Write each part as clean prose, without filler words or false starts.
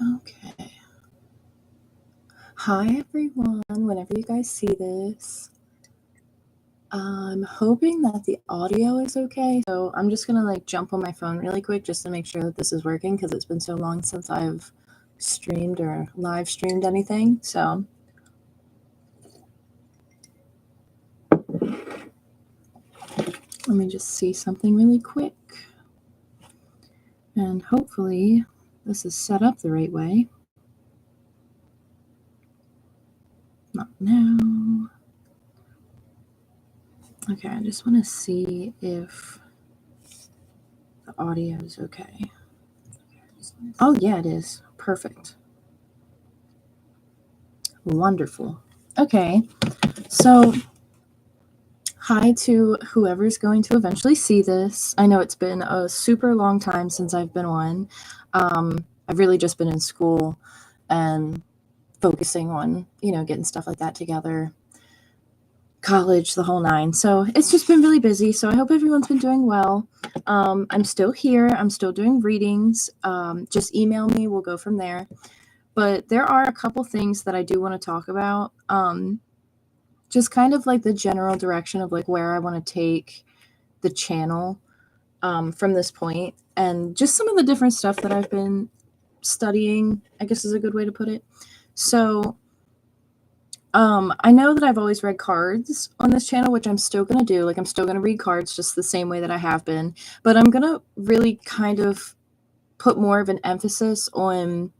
Okay. Hi, everyone. Whenever you guys see this, I'm hoping that the audio is okay. So I'm just going to jump on my phone really quick just to make sure that this is working because it's been so long since I've streamed or live streamed anything. So let me just see something really quick. And hopefully this is set up the right way. Not now. Okay, I just want to see if the audio is okay. Oh, yeah, it is. Perfect. Wonderful. Okay, so hi to whoever's going to eventually see this. I know it's been a super long time since I've been on. I've really just been in school and focusing on, getting stuff like that together, college, the whole nine. So it's just been really busy. So I hope everyone's been doing well. I'm still here. I'm still doing readings. Just email me. We'll go from there. But there are a couple things that I do want to talk about. Just kind of like the general direction of where I want to take the channel from this point, and just some of the different stuff that I've been studying, I guess is a good way to put it. So I know that I've always read cards on this channel, which I'm still going to do. I'm still going to read cards just the same way that I have been, but I'm going to really kind of put more of an emphasis on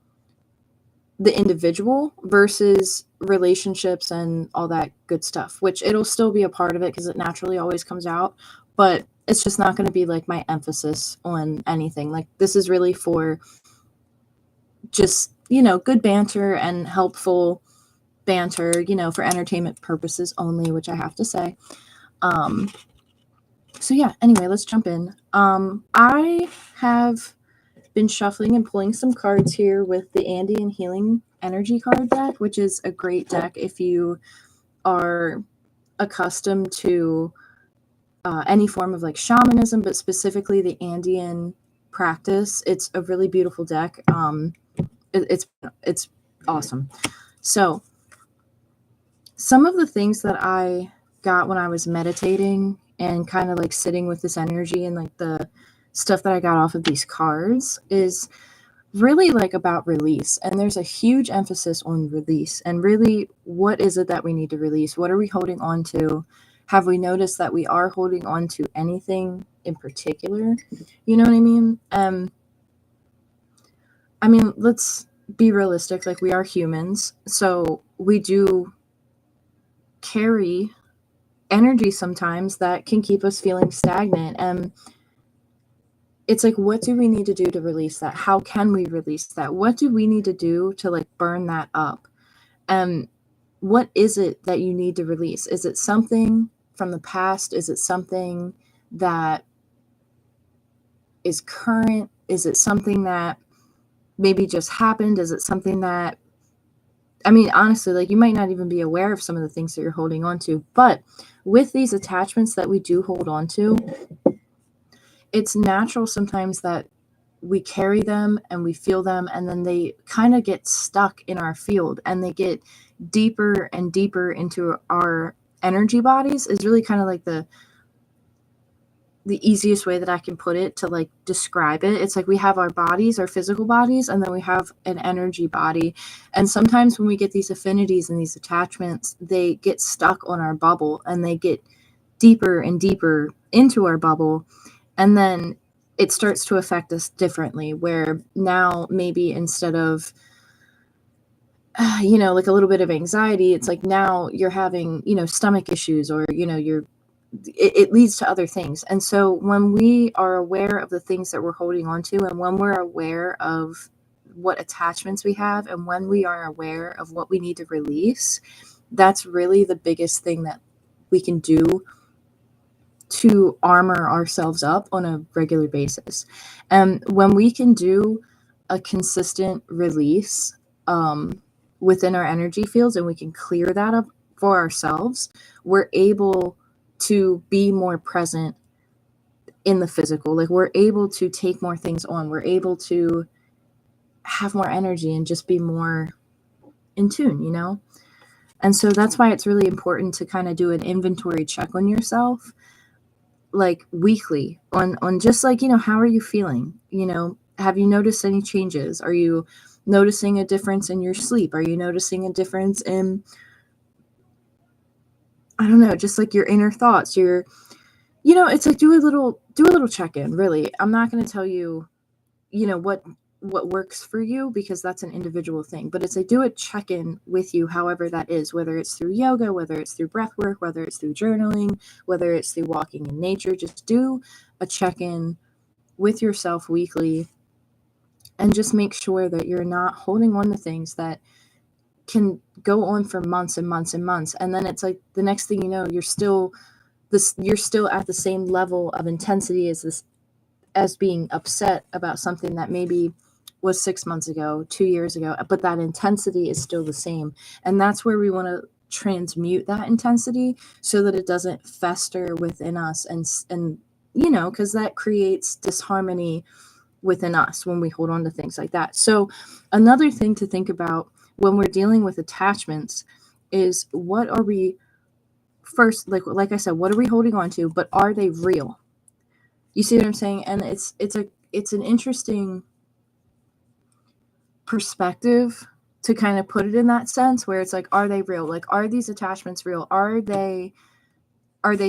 the individual versus relationships and all that good stuff, which it'll still be a part of it because it naturally always comes out, but it's just not going to be my emphasis on anything. This is really for just, good banter and helpful banter, for entertainment purposes only, which I have to say. So yeah, anyway, let's jump in. I have been shuffling and pulling some cards here with the Andean Healing Energy card deck, which is a great deck if you are accustomed to any form of shamanism, but specifically the Andean practice. It's a really beautiful deck. It's awesome. So some of the things that I got when I was meditating and kind of sitting with this energy and the stuff that I got off of these cards is really about release. And there's a huge emphasis on release. And really, what is it that we need to release? What are we holding on to? Have we noticed that we are holding on to anything in particular? You know what I mean? Let's be realistic. We are humans. So we do carry energy sometimes that can keep us feeling stagnant. And it's what do we need to do to release that? How can we release that? What do we need to do to burn that up? And what is it that you need to release? Is it something from the past? Is it something that is current? Is it something that maybe just happened? Is it something that, honestly, you might not even be aware of some of the things that you're holding on to. But with these attachments that we do hold on to, it's natural sometimes that we carry them and we feel them, and then they kind of get stuck in our field and they get deeper and deeper into our energy bodies is really kind of the easiest way that I can put it to describe it. It's we have our bodies, our physical bodies, and then we have an energy body. And sometimes when we get these affinities and these attachments, they get stuck on our bubble and they get deeper and deeper into our bubble. And then it starts to affect us differently, where now maybe instead of, a little bit of anxiety, it's now you're having, stomach issues, or, it leads to other things. And so when we are aware of the things that we're holding on to, and when we're aware of what attachments we have, and when we are aware of what we need to release, that's really the biggest thing that we can do to armor ourselves up on a regular basis. And when we can do a consistent release within our energy fields, and we can clear that up for ourselves, we're able to be more present in the physical. We're able to take more things on. We're able to have more energy and just be more in tune, And so that's why it's really important to kind of do an inventory check on yourself, like weekly, on just like, how are you feeling? Have you noticed any changes? Are you noticing a difference in your sleep? Are you noticing a difference in, I don't know, just like your inner thoughts, it's like do a little check-in, really. I'm not going to tell you, what works for you, because that's an individual thing, but it's like do a check-in with you, however that is, whether it's through yoga, whether it's through breath work, whether it's through journaling, whether it's through walking in nature. Just do a check-in with yourself weekly and just make sure that you're not holding on to things that can go on for months and months and months, and then it's like the next thing you know, you're still at the same level of intensity as being upset about something that maybe was 6 months ago, 2 years ago, but that intensity is still the same. And that's where we want to transmute that intensity so that it doesn't fester within us, and because that creates disharmony within us when we hold on to things like that. So another thing to think about when we're dealing with attachments is, what are we first, like I said, what are we holding on to, but are they real? You see what I'm saying? And it's an interesting perspective to kind of put it in that sense, where it's like, are they real? Like, are these attachments real? Are they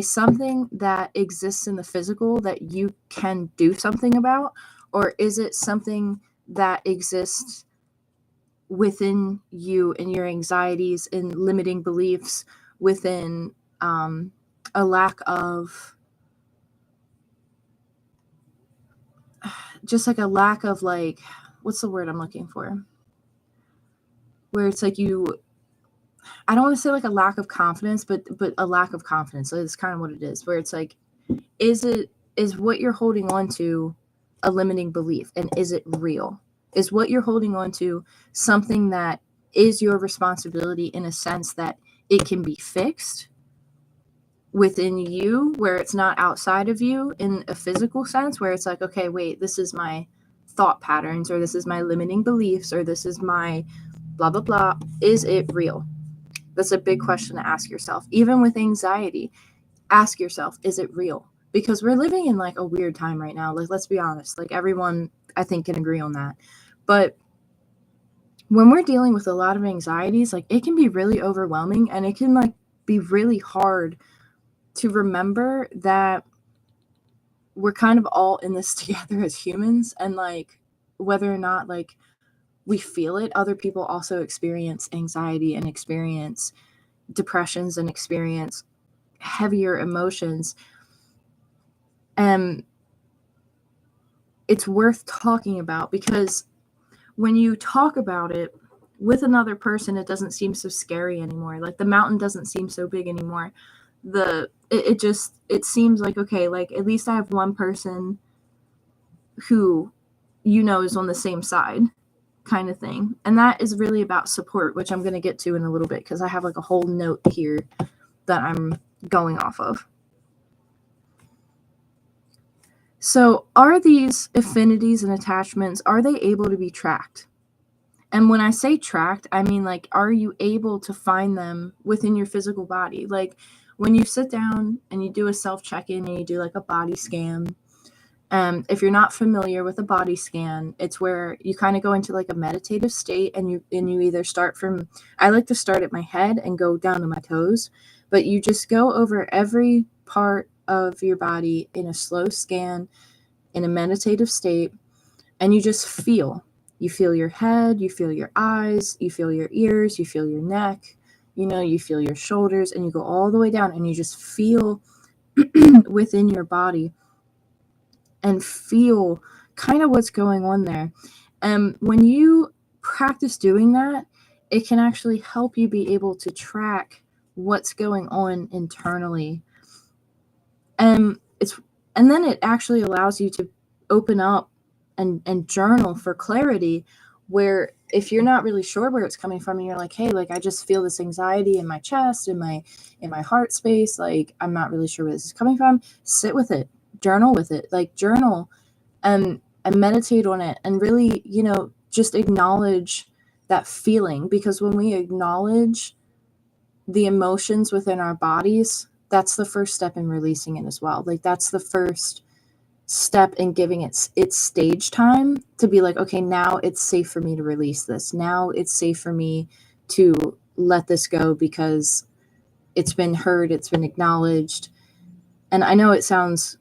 something that exists in the physical that you can do something about? Or is it something that exists within you and your anxieties and limiting beliefs, within a lack of, just like a lack of, like, what's the word I'm looking for? Where it's like I don't want to say like a lack of confidence, but a lack of confidence. So it's kind of what it is, where it's like, is what you're holding on to a limiting belief, and is it real? Is what you're holding on to something that is your responsibility, in a sense that it can be fixed within you, where it's not outside of you in a physical sense, where it's like, okay, wait, this is my thought patterns, or this is my limiting beliefs, or this is my blah, blah, blah. Is it real? That's a big question to ask yourself. Even with anxiety, ask yourself, is it real? Because we're living in like a weird time right now. Like, let's be honest, like everyone, I think, can agree on that. But when we're dealing with a lot of anxieties, like it can be really overwhelming, and it can like be really hard to remember that we're kind of all in this together as humans, and like whether or not like we feel it, other people also experience anxiety and experience depressions and experience heavier emotions. And it's worth talking about, because when you talk about it with another person, it doesn't seem so scary anymore. Like the mountain doesn't seem so big anymore. It seems like, okay, like at least I have one person who is on the same side, kind of thing. And that is really about support, which I'm going to get to in a little bit, because I have like a whole note here that I'm going off of. So are these affinities and attachments, are they able to be tracked? And when I say tracked, I mean, like, are you able to find them within your physical body? Like when you sit down and you do a self-check-in and you do like a body scan, if you're not familiar with a body scan, it's where you kind of go into like a meditative state, and you either start from, I like to start at my head and go down to my toes, but you just go over every part of your body in a slow scan, in a meditative state, and you just feel. You feel your head, you feel your eyes, you feel your ears, you feel your neck, you feel your shoulders, and you go all the way down, and you just feel within your body and feel kind of what's going on there. And when you practice doing that, it can actually help you be able to track what's going on internally. And then it actually allows you to open up and journal for clarity, where if you're not really sure where it's coming from, and you're like, hey, like I just feel this anxiety in my chest, in my heart space, like I'm not really sure where this is coming from, sit with it, journal with it, like journal and meditate on it, and really, just acknowledge that feeling, because when we acknowledge the emotions within our bodies, that's the first step in releasing it as well. Like that's the first step in giving it its stage time to be like, okay, now it's safe for me to release this. Now it's safe for me to let this go because it's been heard, it's been acknowledged. And I know it sounds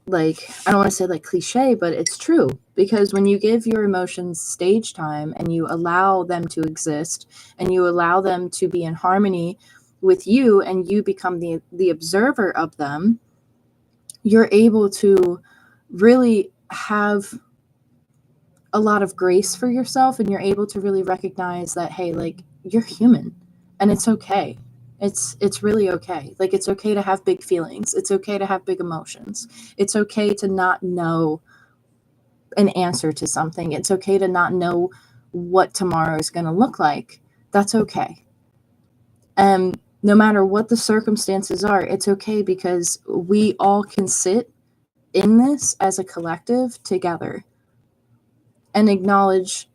like, I don't want to say like cliche, but it's true, because when you give your emotions stage time and you allow them to exist and you allow them to be in harmony with you and you become the observer of them, you're able to really have a lot of grace for yourself, and you're able to really recognize that, hey, like, you're human and it's okay. It's really okay. Like, it's okay to have big feelings. It's okay to have big emotions. It's okay to not know an answer to something. It's okay to not know what tomorrow is going to look like. That's okay. And no matter what the circumstances are, it's okay, because we all can sit in this as a collective together and acknowledge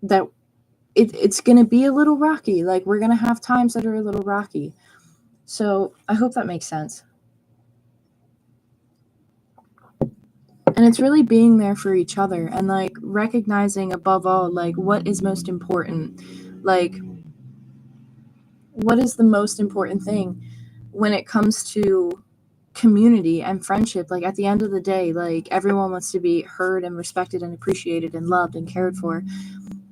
that it's going to be a little rocky. Like, we're going to have times that are a little rocky. So I hope that makes sense. And it's really being there for each other and like recognizing above all, like, what is most important? Like, what is the most important thing when it comes to community and friendship? Like, at the end of the day, like, everyone wants to be heard and respected and appreciated and loved and cared for.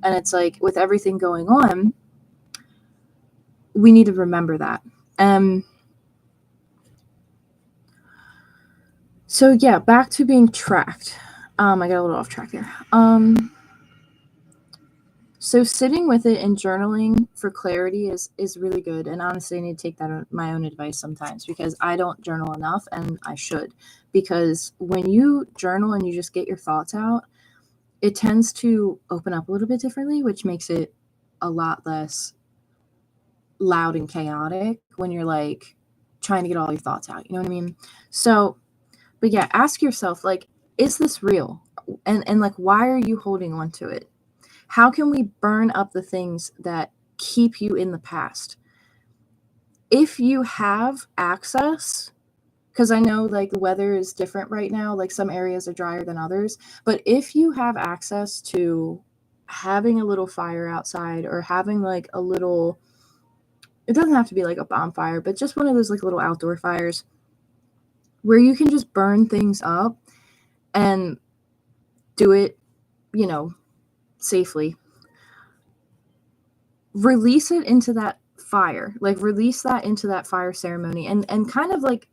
And it's like, with everything going on, we need to remember that. So yeah, back to being tracked. I got a little off track there. So sitting with it and journaling for clarity is really good. And honestly, I need to take that my own advice sometimes, because I don't journal enough, and I should. Because when you journal and you just get your thoughts out, it tends to open up a little bit differently, which makes it a lot less loud and chaotic when you're like trying to get all your thoughts out. You know what I mean? So, but yeah, ask yourself, like, is this real? And like, why are you holding on to it? How can we burn up the things that keep you in the past? If you have access, because I know like the weather is different right now, like some areas are drier than others, but if you have access to having a little fire outside, or having like a little, it doesn't have to be like a bonfire, but just one of those like little outdoor fires where you can just burn things up and do it, you know, safely. Release it into that fire, like release that into that fire ceremony, and kind of like,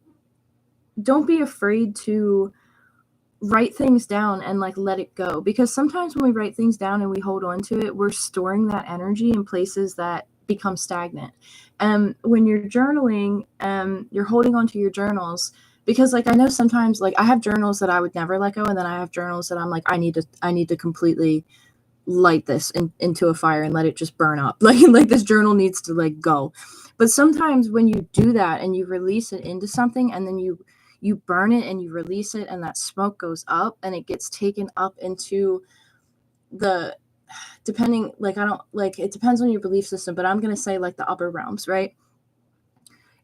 don't be afraid to write things down and like let it go, because sometimes when we write things down and we hold on to it, we're storing that energy in places that become stagnant. And when you're journaling, you're holding on to your journals, because like, I know sometimes, like, I have journals that I would never let go, and then I have journals that I'm like, I need to completely light this into a fire and let it just burn up. Like this journal needs to like go. But sometimes when you do that and you release it into something, and then you burn it and you release it, and that smoke goes up and it gets taken up into the, depending, like, I don't, like, it depends on your belief system, but I'm going to say like the upper realms, right?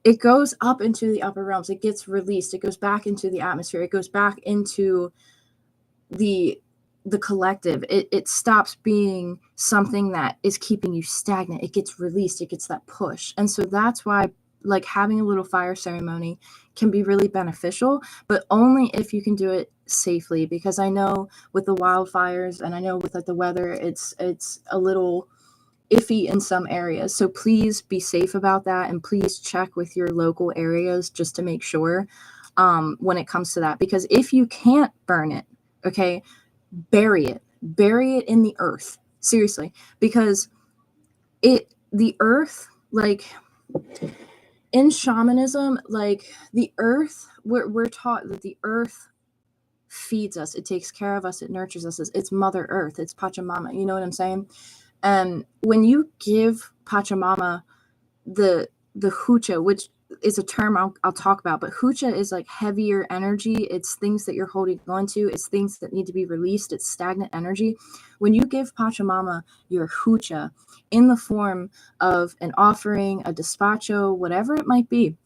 It goes up into the upper realms. It gets released. It goes back into the atmosphere. It goes back into the collective. It stops being something that is keeping you stagnant. It gets released. It gets that push. And so that's why, like, having a little fire ceremony can be really beneficial, but only if you can do it safely, because I know with the wildfires, and I know with like the weather, it's a little iffy in some areas. So please be safe about that, and please check with your local areas just to make sure when it comes to that. Because if you can't burn it, okay, bury it in the earth, seriously, because the earth, like in shamanism, like the earth, we're taught that the earth feeds us, it takes care of us, it nurtures us. It's Mother Earth, it's Pachamama, you know what I'm saying? And when you give Pachamama the hucha, which is a term I'll talk about, but hucha is like heavier energy. It's things that you're holding on to. It's things that need to be released. It's stagnant energy. When you give Pachamama your hucha in the form of an offering, a despacho, whatever it might be,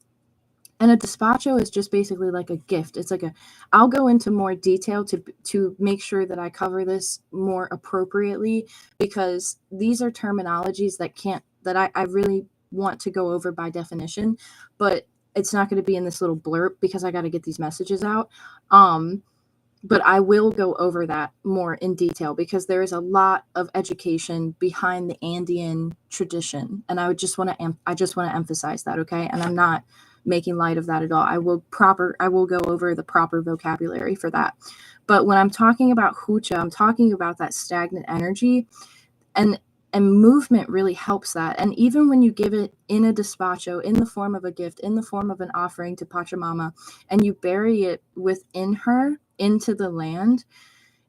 and a despacho is just basically like a gift. It's like I'll go into more detail to make sure that I cover this more appropriately, because these are terminologies that I really want to go over by definition, but it's not going to be in this little blurb because I got to get these messages out. But I will go over that more in detail because there is a lot of education behind the Andean tradition, and I just want to emphasize that, okay? And I'm not making light of that at all. I will go over the proper vocabulary for that. But when I'm talking about hucha, I'm talking about that stagnant energy, and movement really helps that. And even when you give it in a despacho, in the form of a gift, in the form of an offering to Pachamama, and you bury it within her into the land,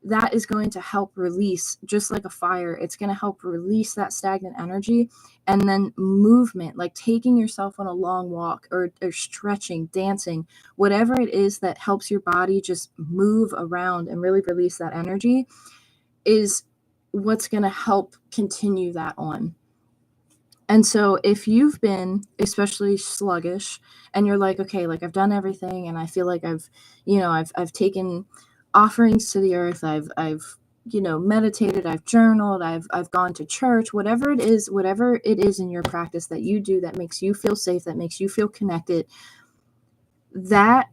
that is going to help release, just like a fire, it's going to help release that stagnant energy. And then movement, like taking yourself on a long walk or stretching, dancing, whatever it is that helps your body just move around and really release that energy, is what's going to help continue that on. And so if you've been especially sluggish and you're like, okay, like I've done everything and I feel like I've taken offerings to the earth, I've meditated, I've journaled, I've gone to church, whatever it is in your practice that you do that makes you feel safe, that makes you feel connected, that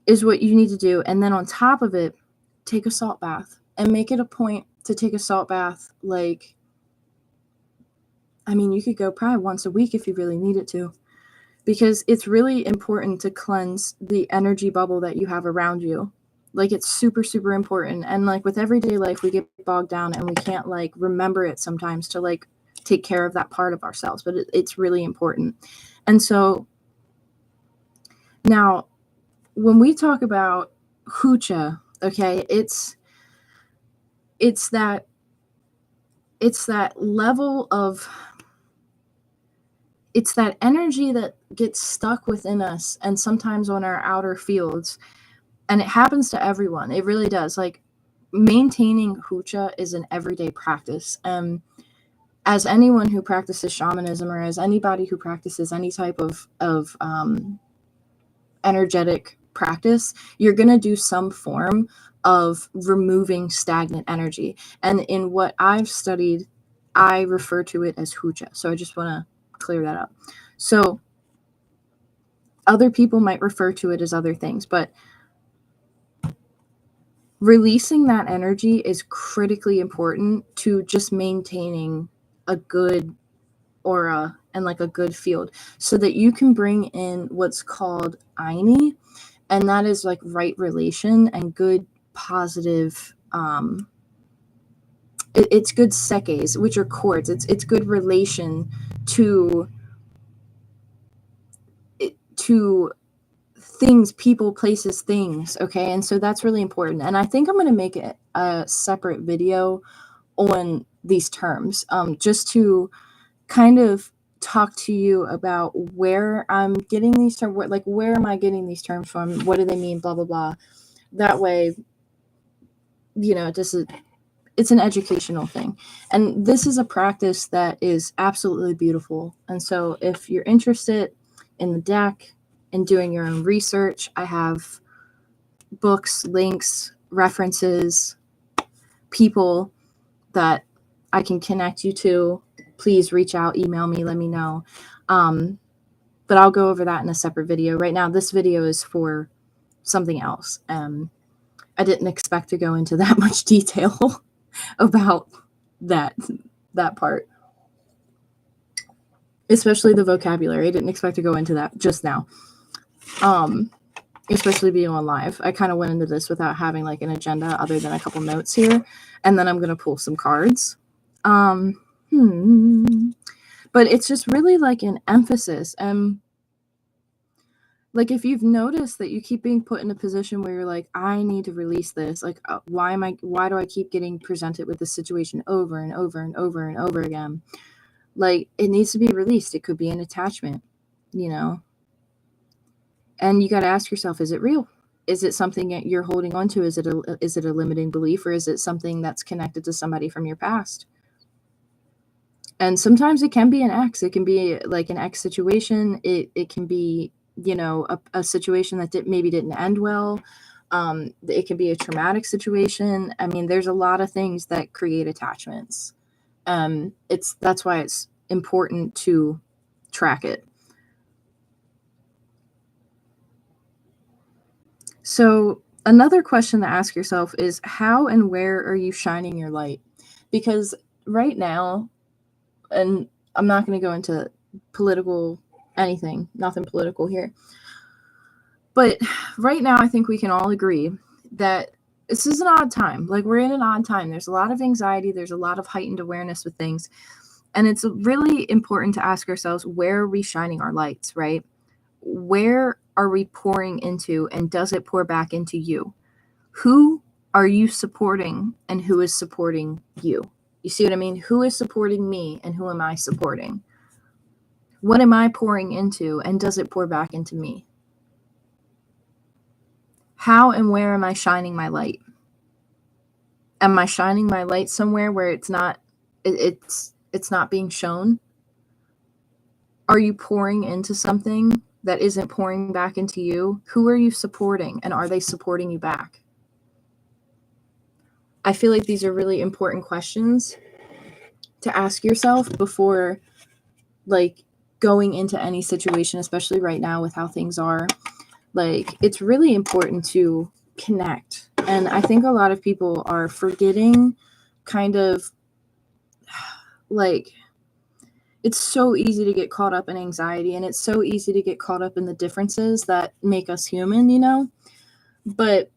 is what you need to do. And then on top of it, take a salt bath, and make it a point to take a salt bath. Like, I mean, you could go probably once a week if you really needed to, because it's really important to cleanse the energy bubble that you have around you. Like, it's super, super important. And like with everyday life, we get bogged down and we can't like remember it sometimes to like take care of that part of ourselves, but it's really important. And so now when we talk about hucha, okay, it's that level of, it's that energy that gets stuck within us and sometimes on our outer fields. And it happens to everyone. It really does. Like, maintaining hucha is an everyday practice. As anyone who practices shamanism, or as anybody who practices any type of energetic practice, you're going to do some form of removing stagnant energy. And in what I've studied, I refer to it as hucha. So I just want to clear that up. So other people might refer to it as other things, but releasing that energy is critically important to just maintaining a good aura and like a good field, so that you can bring in what's called aini, and that is like right relation and good positive it's good sekes, which are cords. It's good relation to things, people, places, things, okay? And so that's really important. And I think I'm going to make it a separate video on these terms, just to kind of talk to you about where I'm getting these terms, where am I getting these terms from? What do they mean? Blah, blah, blah. That way, it's an educational thing. And this is a practice that is absolutely beautiful. And so if you're interested in the deck and doing your own research, I have books, links, references, people that I can connect you to. Please reach out, email me, let me know. But I'll go over that in a separate video. Right now, this video is for something else. I didn't expect to go into that much detail about that part, especially the vocabulary. I didn't expect to go into that just now, especially being on live. I kind of went into this without having like an agenda other than a couple notes here, and then I'm going to pull some cards. But it's just really like an emphasis. Like, if you've noticed that you keep being put in a position where you're like, I need to release this. Like, why do I keep getting presented with this situation over and over and over and over again? Like, it needs to be released. It could be an attachment, And you got to ask yourself, is it real? Is it something that you're holding on to? Is it a limiting belief, or is it something that's connected to somebody from your past? And sometimes it can be an ex. It can be like an ex situation. It can be, a situation that maybe didn't end well. It can be a traumatic situation. I mean, there's a lot of things that create attachments. That's why it's important to track it. So another question to ask yourself is, how and where are you shining your light? Because right now, and I'm not going to go into political anything, nothing political here. But right now, I think we can all agree that this is an odd time. Like, we're in an odd time. There's a lot of anxiety. There's a lot of heightened awareness with things. And it's really important to ask ourselves, where are we shining our lights, right? Where are we pouring into, and does it pour back into you? Who are you supporting, and who is supporting you? You see what I mean? Who is supporting me, and who am I supporting? What am I pouring into, and does it pour back into me? How and where am I shining my light? Am I shining my light somewhere where it's not being shown? Are you pouring into something that isn't pouring back into you? Who are you supporting, and are they supporting you back? I feel like these are really important questions to ask yourself before, like, going into any situation, especially right now with how things are. Like, it's really important to connect. And I think a lot of people are forgetting, kind of, like, it's so easy to get caught up in anxiety, and it's so easy to get caught up in the differences that make us human. But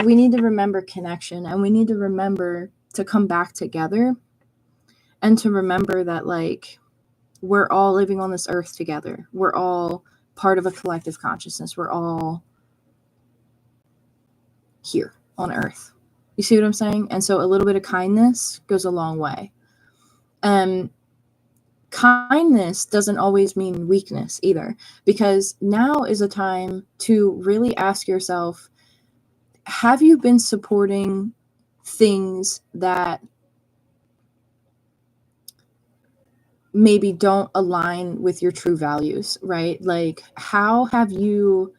we need to remember connection, and we need to remember to come back together, and to remember that, like, we're all living on this earth together. We're all part of a collective consciousness. We're all here on earth. You see what I'm saying? And so a little bit of kindness goes a long way. Kindness doesn't always mean weakness either, because now is a time to really ask yourself, have you been supporting things that maybe don't align with your true values, right? Like, how have you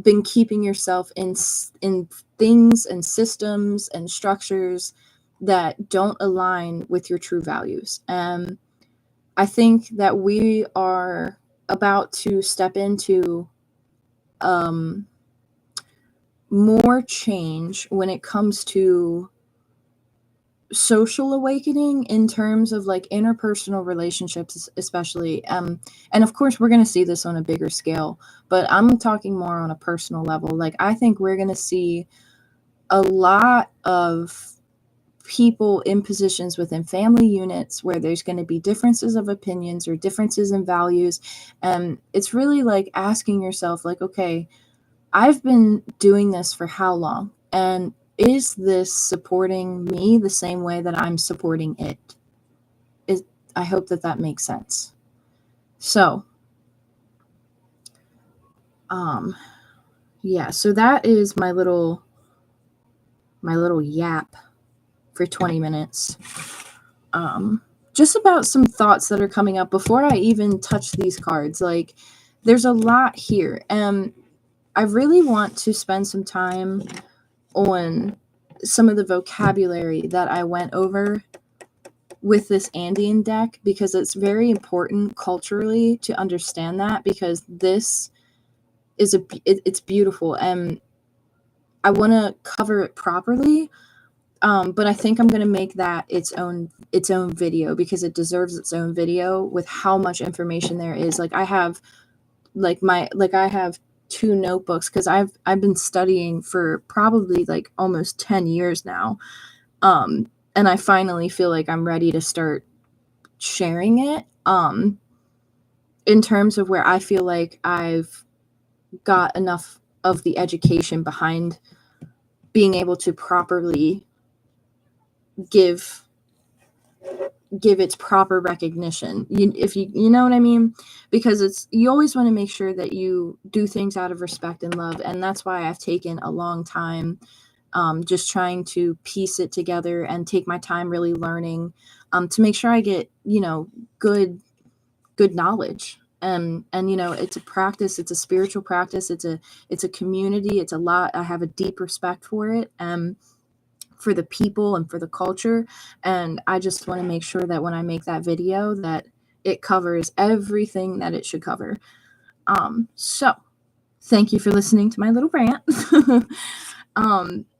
been keeping yourself in things and systems and structures that don't align with your true values? I think that we are about to step into more change when it comes to social awakening, in terms of like interpersonal relationships, especially. And of course, we're going to see this on a bigger scale, but I'm talking more on a personal level. Like, I think we're going to see a lot of people in positions within family units where there's going to be differences of opinions or differences in values. And it's really like asking yourself, like, okay, I've been doing this for how long? And is this supporting me the same way that I'm supporting it? I hope that makes sense. So, yeah, so that is my little yap for 20 minutes. Just about some thoughts that are coming up before I even touch these cards. Like, there's a lot here, and I really want to spend some time on some of the vocabulary that I went over with this Andean deck, because it's very important culturally to understand that, because this is it's beautiful, and I want to cover it properly. But I think I'm going to make that its own video, because it deserves its own video with how much information there is. Like, I have I have 2 notebooks, because I've been studying for probably like almost 10 years now. And I finally feel like I'm ready to start sharing it, in terms of where I feel like I've got enough of the education behind being able to properly give give its proper recognition. You know what I mean? Because you always want to make sure that you do things out of respect and love, and that's why I've taken a long time just trying to piece it together and take my time really learning to make sure I get, good knowledge. And it's a practice, it's a spiritual practice, it's a community, it's a lot. I have a deep respect for it. For the people and for the culture. And I just want to make sure that when I make that video that it covers everything that it should cover. So thank you for listening to my little rant.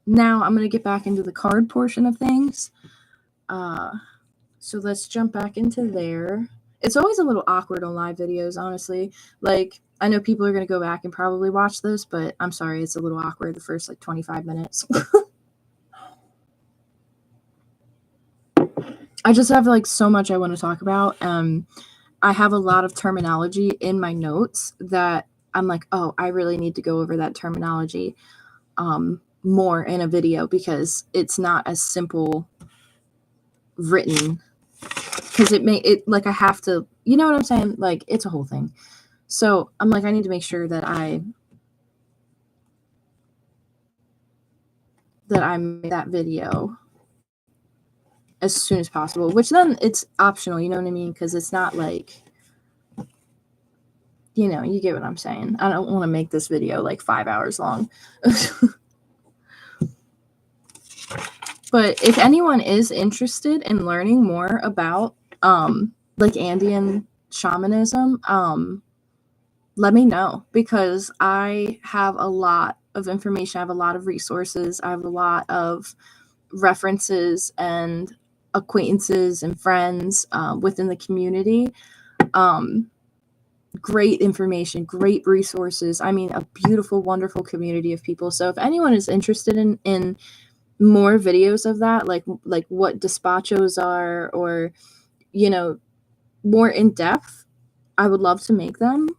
Now I'm going to get back into the card portion of things. So let's jump back into there. It's always a little awkward on live videos, honestly. Like, I know people are going to go back and probably watch this, but I'm sorry, it's a little awkward the first 25 minutes. I just have so much I want to talk about. I have a lot of terminology in my notes that I'm like, oh, I really need to go over that terminology more in a video because it's not as simple written. Because I have to, you know what I'm saying? Like, it's a whole thing. So I'm like, I need to make sure that I make that video as soon as possible, which then it's optional, you know what I mean? Because it's not like, you get what I'm saying. I don't want to make this video 5 hours long. But if anyone is interested in learning more about Andean shamanism, let me know, because I have a lot of information. I have a lot of resources. I have a lot of references and acquaintances and friends within the community. Great information, great resources. I mean, a beautiful, wonderful community of people. So if anyone is interested in more videos of that, like what despachos are, or more in depth, I would love to make them.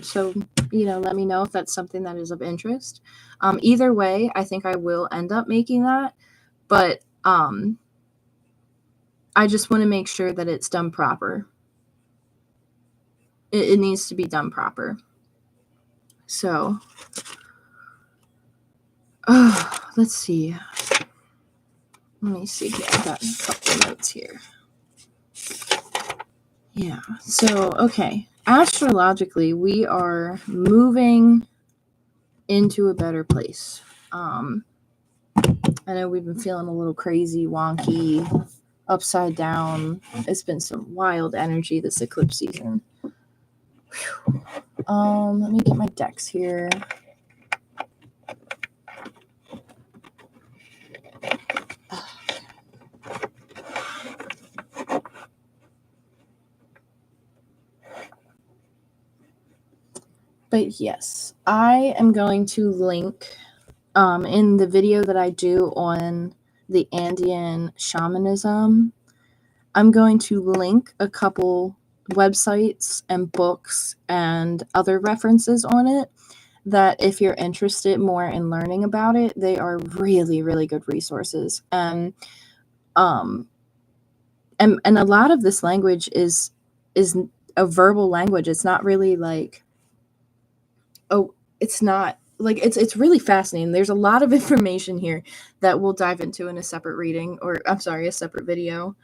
So let me know if that's something that is of interest. Either way, I think I will end up making that, but I just want to make sure that it's done proper. It needs to be done proper. So let's see. Let me see here. I got a couple notes here. Yeah. So, okay. Astrologically, we are moving into a better place. I know we've been feeling a little crazy, wonky, upside down. It's been some wild energy this eclipse season. Whew. Let me get my decks here. But yes, I am going to link in the video that I do on the Andean shamanism. I'm going to link a couple websites and books and other references on it that if you're interested more in learning about it, they are really, really good resources. And a lot of this language is a verbal language. It's not really it's not it's really fascinating. There's a lot of information here that we'll dive into in a separate reading, or I'm sorry, a separate video.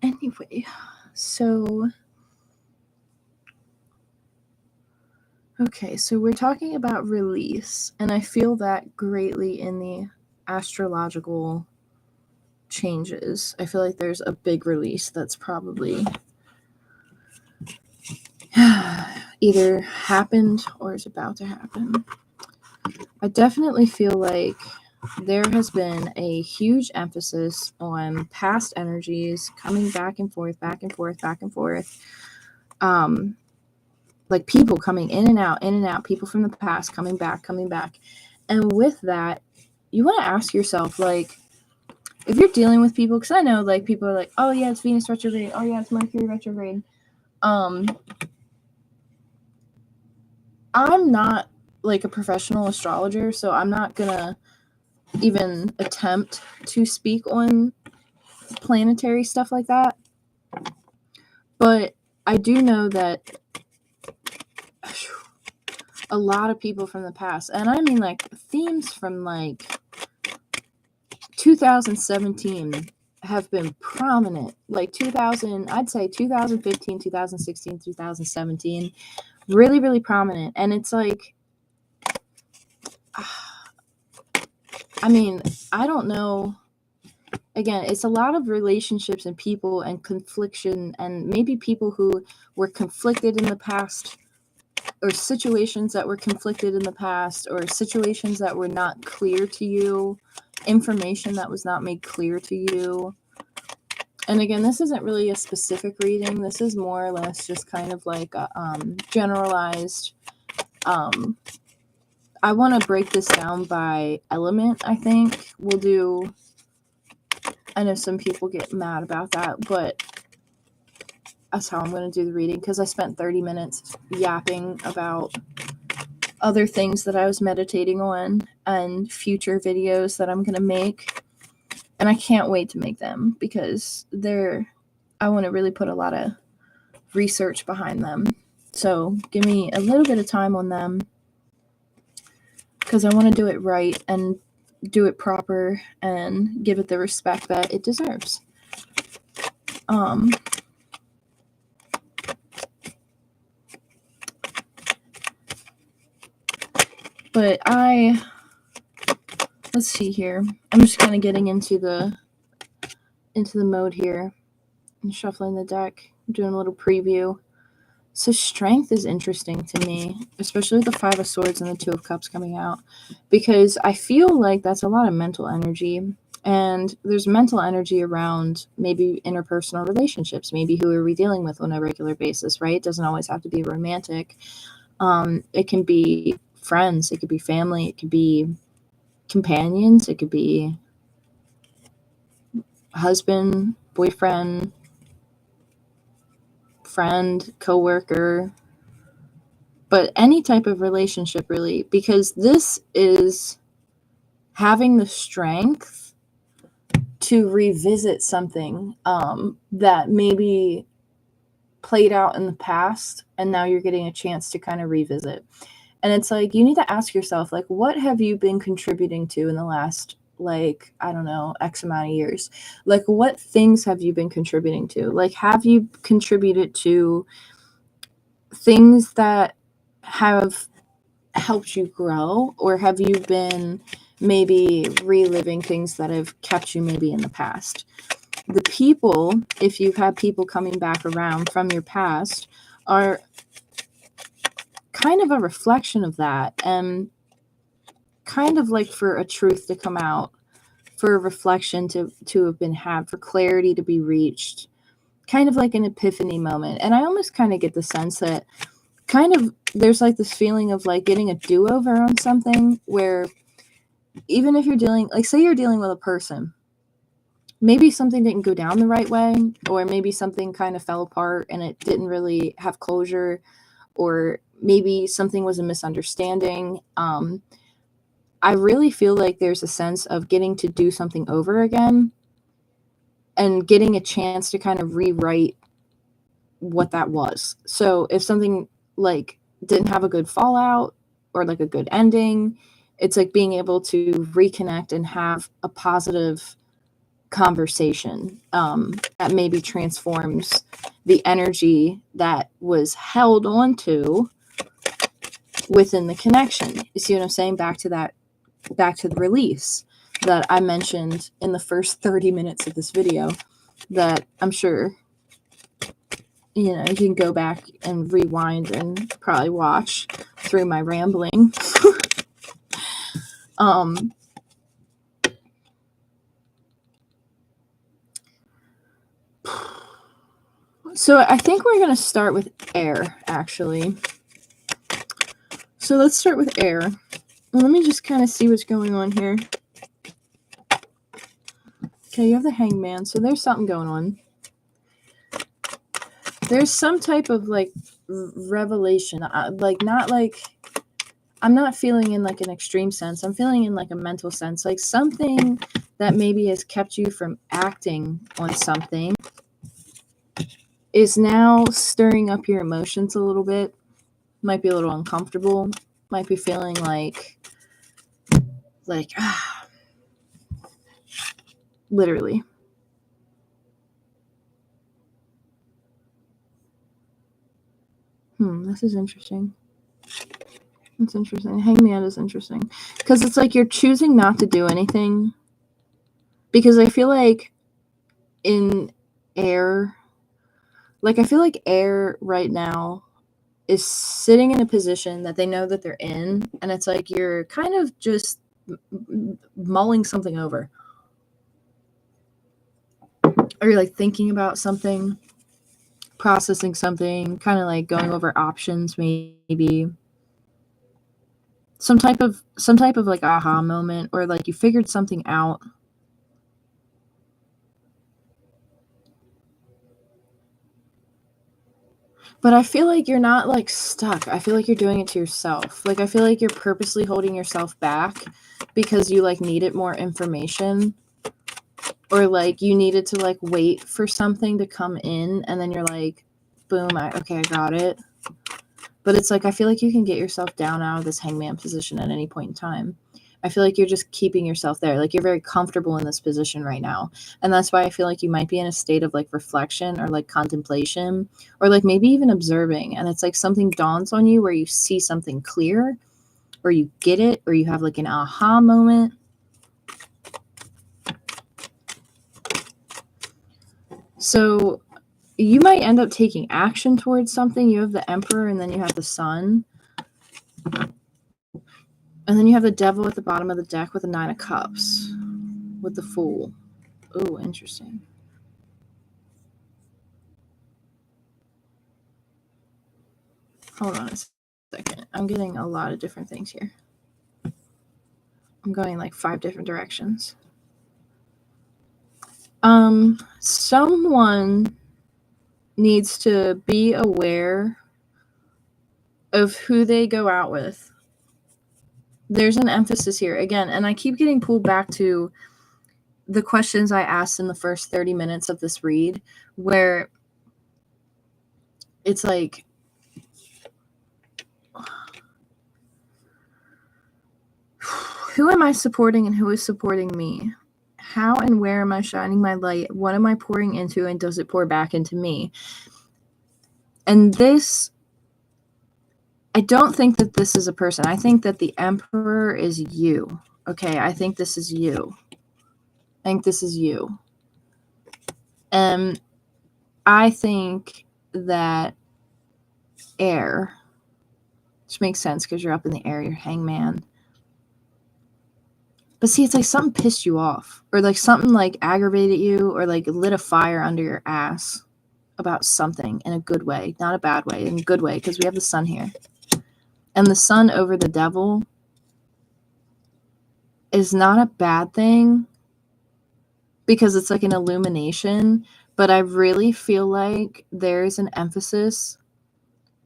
Anyway, so okay, so we're talking about release, and I feel that greatly in the astrological changes. I feel like there's a big release that's probably either happened or is about to happen. I definitely feel like there has been a huge emphasis on past energies coming back and forth, back and forth, back and forth. Like people coming in and out, people from the past coming back. And with that, you want to ask yourself, like, if you're dealing with people, because I know, like, people are like, oh, yeah, it's Venus retrograde. Oh, yeah, it's Mercury retrograde. I'm not, like, a professional astrologer, so I'm not going to even attempt to speak on planetary stuff like that. But I do know that a lot of people from the past, and I mean like themes from like 2017 have been prominent. Like 2000, I'd say 2015, 2016, 2017, really, really prominent. And it's like, I mean, I don't know. Again, it's a lot of relationships and people and confliction, and maybe people who were conflicted in the past, or situations that were conflicted in the past, or situations that were not clear to you, information that was not made clear to you. And again, this isn't really a specific reading. This is more or less just kind of like a generalized. I want to break this down by element, I think. We'll do. I know some people get mad about that, but that's how I'm going to do the reading, because I spent 30 minutes yapping about other things that I was meditating on and future videos that I'm going to make. And I can't wait to make them, because I want to really put a lot of research behind them. So give me a little bit of time on them, because I want to do it right and do it proper and give it the respect that it deserves. But let's see here. I'm just kind of getting into the mode here and shuffling the deck, doing a little preview. So strength is interesting to me, especially with the Five of Swords and the Two of Cups coming out, because I feel like that's a lot of mental energy. And there's mental energy around maybe interpersonal relationships. Maybe who are we dealing with on a regular basis, right? It doesn't always have to be romantic. It can be friends. It could be family. It could be companions. It could be husband, boyfriend, friend, coworker. But any type of relationship, really, because this is having the strength to revisit something that maybe played out in the past, and now you're getting a chance to kind of revisit. And it's like, you need to ask yourself, like, what have you been contributing to in the last, like, I don't know, X amount of years? Like, what things have you been contributing to? Like, have you contributed to things that have helped you grow, or have you been maybe reliving things that have kept you maybe in the past? The people, if you've had people coming back around from your past, are kind of a reflection of that, and kind of like for a truth to come out, for a reflection to have been had, for clarity to be reached, kind of like an epiphany moment. And I almost kind of get the sense that kind of there's like this feeling of like getting a do-over on something, where even if you're dealing, like, say you're dealing with a person, maybe something didn't go down the right way, or maybe something kind of fell apart and it didn't really have closure, or maybe something was a misunderstanding. I really feel like there's a sense of getting to do something over again and getting a chance to kind of rewrite what that was. So if something like didn't have a good fallout or like a good ending, it's like being able to reconnect and have a positive conversation that maybe transforms the energy that was held onto within the connection. You see what I'm saying? Back to the release that I mentioned in the first 30 minutes of this video, that I'm sure, you know, you can go back and rewind and probably watch through my rambling. So I think we're going to start with air, actually. So let's start with air. Well, let me just kind of see what's going on here. Okay, you have the Hangman, so there's something going on. There's some type of, like, revelation. Like, not like I'm not feeling in like an extreme sense. I'm feeling in like a mental sense, like something that maybe has kept you from acting on something is now stirring up your emotions a little bit. Might be a little uncomfortable. Might be feeling like literally. This is interesting. It's interesting. Hangman is interesting because it's like you're choosing not to do anything, because I feel like in air, like I feel like air right now is sitting in a position that they know that they're in, and it's like you're kind of just mulling something over, or you're like thinking about something, processing something, kind of like going over options, maybe some type of like aha moment, or like you figured something out. But I feel like you're not like stuck. I feel like you're doing it to yourself. Like I feel like you're purposely holding yourself back because you like needed more information, or like you needed to like wait for something to come in, and then you're like, boom, I got it. But it's like I feel like you can get yourself down out of this hangman position at any point in time. I feel like you're just keeping yourself there. Like you're very comfortable in this position right now. And that's why I feel like you might be in a state of like reflection or like contemplation, or like maybe even observing. And it's like something dawns on you where you see something clear, or you get it, or you have like an aha moment. So you might end up taking action towards something. You have the Emperor, and then you have the Sun. And then you have the Devil at the bottom of the deck with the Nine of Cups, with the Fool. Ooh, interesting. Hold on a second. I'm getting a lot of different things here. I'm going like 5 different directions. Someone needs to be aware of who they go out with. There's an emphasis here again, and I keep getting pulled back to the questions I asked in the first 30 minutes of this read, where it's like, who am I supporting and who is supporting me? How and where am I shining my light? What am I pouring into, and does it pour back into me? And this, I don't think that this is a person. I think that the Emperor is you. Okay, I think this is you. And I think that air, which makes sense because you're up in the air, you're hangman. But see, it's like something pissed you off, or like something like aggravated you, or like lit a fire under your ass about something in a good way, not a bad way, in a good way, because we have the Sun here. And the Sun over the Devil is not a bad thing because it's like an illumination, but I really feel like there's an emphasis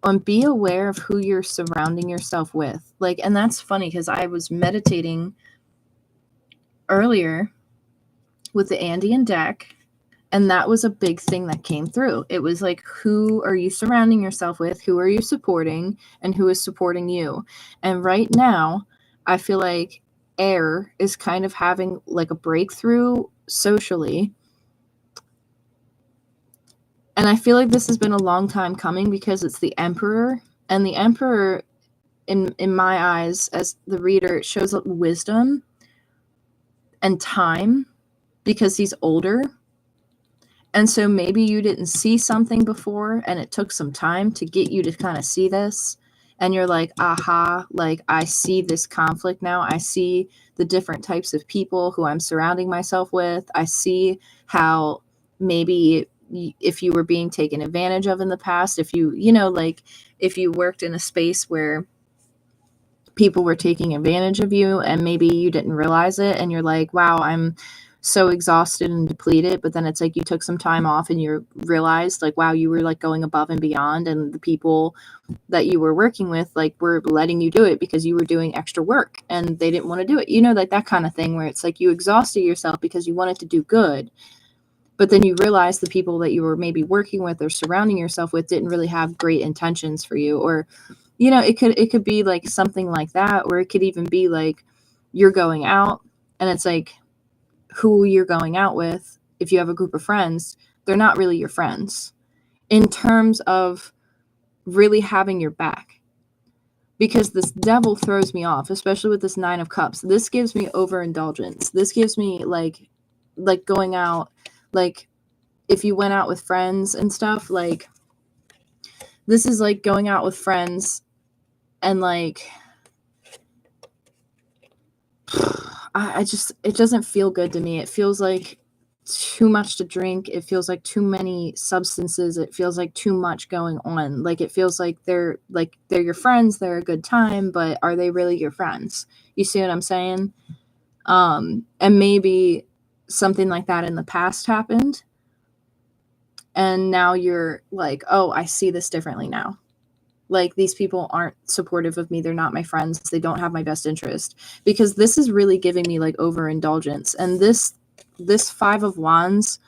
on be aware of who you're surrounding yourself with. Like, and that's funny because I was meditating earlier with the Andean deck, and that was a big thing that came through. It was like, who are you surrounding yourself with? Who are you supporting? And who is supporting you? And right now, I feel like air is kind of having like a breakthrough socially. And I feel like this has been a long time coming because it's the Emperor. And the Emperor, in my eyes, as the reader, shows up wisdom and time because he's older. And so maybe you didn't see something before, and it took some time to get you to kind of see this. And you're like, aha, like I see this conflict now. I see the different types of people who I'm surrounding myself with. I see how maybe if you were being taken advantage of in the past, if you like if you worked in a space where people were taking advantage of you and maybe you didn't realize it, and you're like, wow, I'm so exhausted and depleted, but then it's like you took some time off and you realized like, wow, you were like going above and beyond, and the people that you were working with like were letting you do it because you were doing extra work and they didn't want to do it. Like that kind of thing where it's like you exhausted yourself because you wanted to do good, but then you realize the people that you were maybe working with or surrounding yourself with didn't really have great intentions for you. Or it could be like something like that, or it could even be like you're going out and it's like who you're going out with, if you have a group of friends, they're not really your friends in terms of really having your back. Because this devil throws me off, especially with this 9 of Cups. This gives me overindulgence. This gives me like going out, like if you went out with friends and stuff, like this is like going out with friends and like it doesn't feel good to me. It feels like too much to drink. It feels like too many substances. It feels like too much going on. Like it feels like they're your friends, they're a good time, but are they really your friends? You see what I'm saying? And maybe something like that in the past happened, and now you're like, oh, I see this differently now. Like these people aren't supportive of me. They're not my friends. They don't have my best interest, because this is really giving me like overindulgence. And this 5 of Wands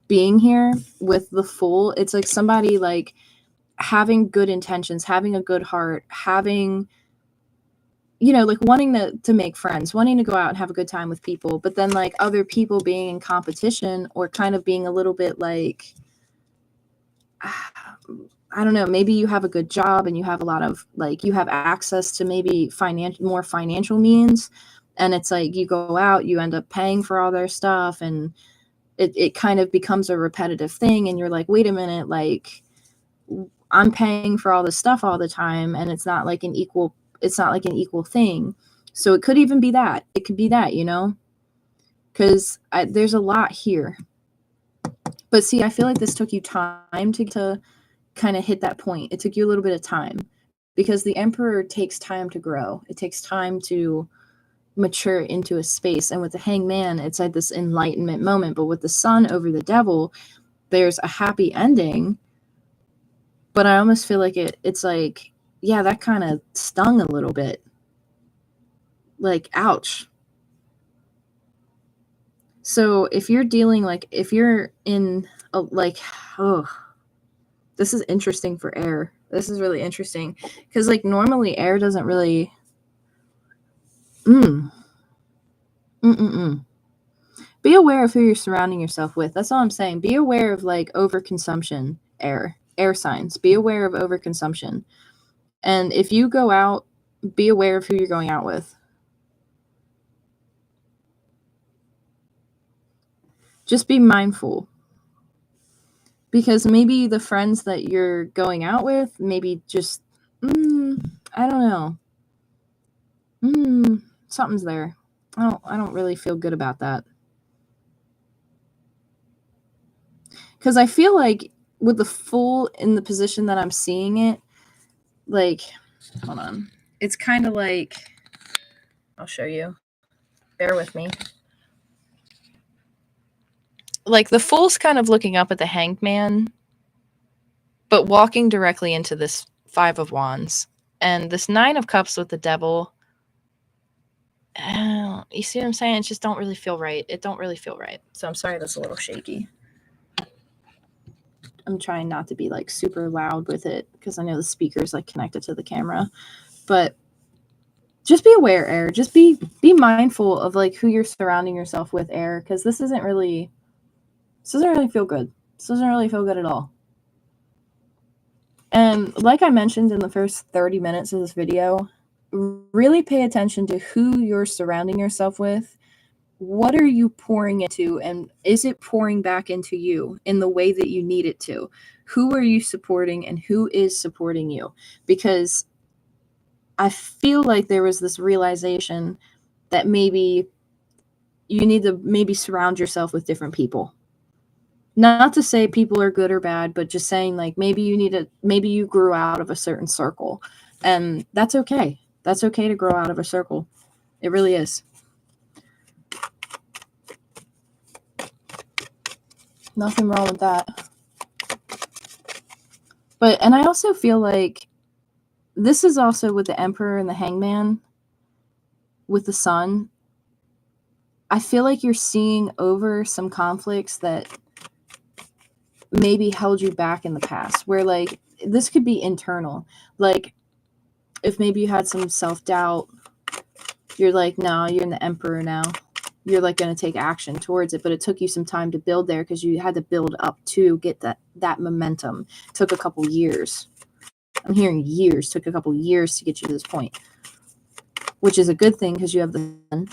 being here with the Fool, it's like somebody like having good intentions, having a good heart, having, like wanting to make friends, wanting to go out and have a good time with people, but then like other people being in competition or kind of being a little bit like, I don't know, maybe you have a good job and you have a lot of like, you have access to maybe more financial means. And it's like you go out, you end up paying for all their stuff, and it kind of becomes a repetitive thing. And you're like, wait a minute, like I'm paying for all this stuff all the time, and it's not like an equal thing. So it could even be that. It could be that, because there's a lot here. But see, I feel like this took you time to kind of hit that point. It took you a little bit of time, because the Emperor takes time to grow. It takes time to mature into a space. And with the Hangman, it's like this enlightenment moment. But with the Sun over the Devil, there's a happy ending. But I almost feel like it's like, yeah, that kind of stung a little bit. Like, ouch. So if you're dealing, like, if you're in a, like, oh, this is interesting for air. This is really interesting, because like normally air doesn't really be aware of who you're surrounding yourself with. That's all I'm saying. Be aware of like overconsumption. Air signs, be aware of overconsumption. And if you go out, be aware of who you're going out with. Just be mindful, because maybe the friends that you're going out with, maybe just I don't know, something's there. I don't really feel good about that, because I feel like with the Fool in the position that I'm seeing it, like, hold on, it's kind of like, I'll show you, bear with me. Like the Fool's kind of looking up at the Hanged Man, but walking directly into this 5 of Wands. And this 9 of Cups with the Devil, you see what I'm saying? It just don't really feel right. It don't really feel right. So I'm sorry that's a little shaky. I'm trying not to be like super loud with it, because I know the speaker's like connected to the camera. But just be aware, air. Just be mindful of like who you're surrounding yourself with, air, because this doesn't really feel good. This doesn't really feel good at all. And like I mentioned in the first 30 minutes of this video, really pay attention to who you're surrounding yourself with. What are you pouring into, and is it pouring back into you in the way that you need it to? Who are you supporting, and who is supporting you? Because I feel like there was this realization that maybe you need to maybe surround yourself with different people. Not to say people are good or bad, but just saying like maybe you grew out of a certain circle, and that's okay. That's okay to grow out of a circle. It really is. Nothing wrong with that. And I also feel like this is also with the Emperor and the Hangman, with the Sun. I feel like you're seeing over some conflicts that maybe held you back in the past, where like this could be internal. Like if maybe you had some self-doubt, you're like, no, you're in the Emperor now. You're like going to take action towards it, but it took you some time to build there because you had to build up to get that momentum. It took a couple years. I'm hearing years. Took a couple years to get you to this point, which is a good thing because you have the Sun.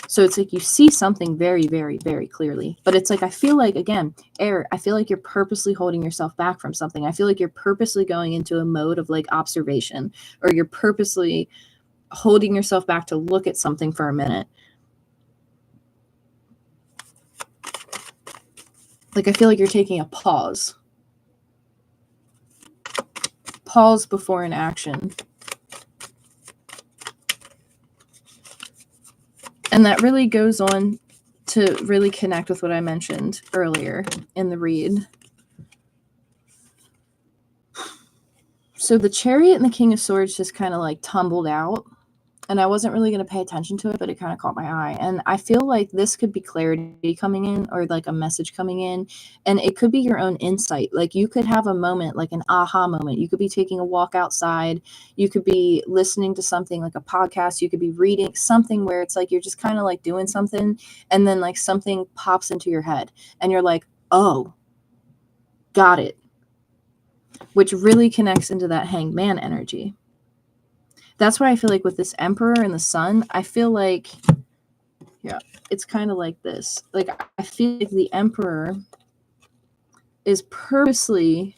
So it's like you see something very, very, very clearly. But it's like, I feel like, again, air, I feel like you're purposely holding yourself back from something. I feel like you're purposely going into a mode of like observation, or you're purposely holding yourself back to look at something for a minute. Like I feel like you're taking a pause. Pause before an action. And that really goes on to really connect with what I mentioned earlier in the read. So the Chariot and the King of Swords just kind of like tumbled out. And I wasn't really going to pay attention to it, but it kind of caught my eye. And I feel like this could be clarity coming in, or like a message coming in. And it could be your own insight. Like you could have a moment, like an aha moment. You could be taking a walk outside. You could be listening to something like a podcast. You could be reading something where it's like you're just kind of like doing something. And then like something pops into your head. And you're like, oh, got it. Which really connects into that Hangman energy. That's why I feel like with this Emperor and the Sun, I feel like, yeah, it's kind of like this. Like, I feel like the Emperor is purposely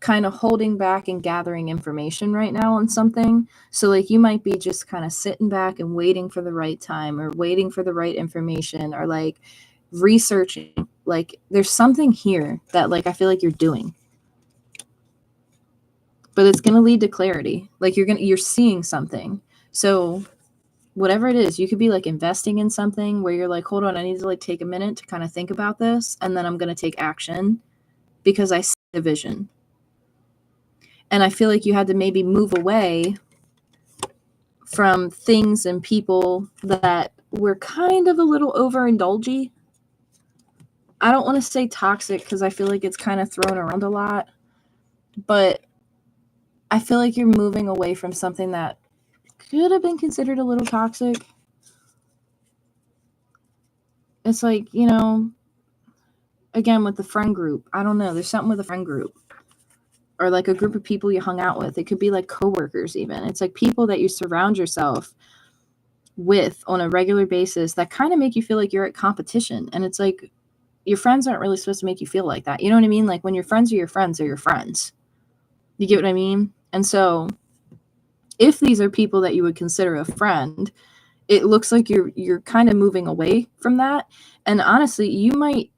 kind of holding back and gathering information right now on something. So, like, you might be just kind of sitting back and waiting for the right time, or waiting for the right information, or like researching. Like, there's something here that, like, I feel like you're doing. But it's going to lead to clarity. Like you're seeing something. So whatever it is, you could be like investing in something where you're like, hold on, I need to like take a minute to kind of think about this. And then I'm going to take action because I see the vision. And I feel like you had to maybe move away from things and people that were kind of a little overindulgy. I don't want to say toxic because I feel like it's kind of thrown around a lot. But I feel like you're moving away from something that could have been considered a little toxic. It's like, you know, again, with the friend group, I don't know, there's something with a friend group, or like a group of people you hung out with. It could be like coworkers even. It's like people that you surround yourself with on a regular basis that kind of make you feel like you're at competition. And it's like, your friends aren't really supposed to make you feel like that. You know what I mean? Like when your friends are your friends, they're your friends. You get what I mean? And so if these are people that you would consider a friend, it looks like you're kind of moving away from that. And honestly, you might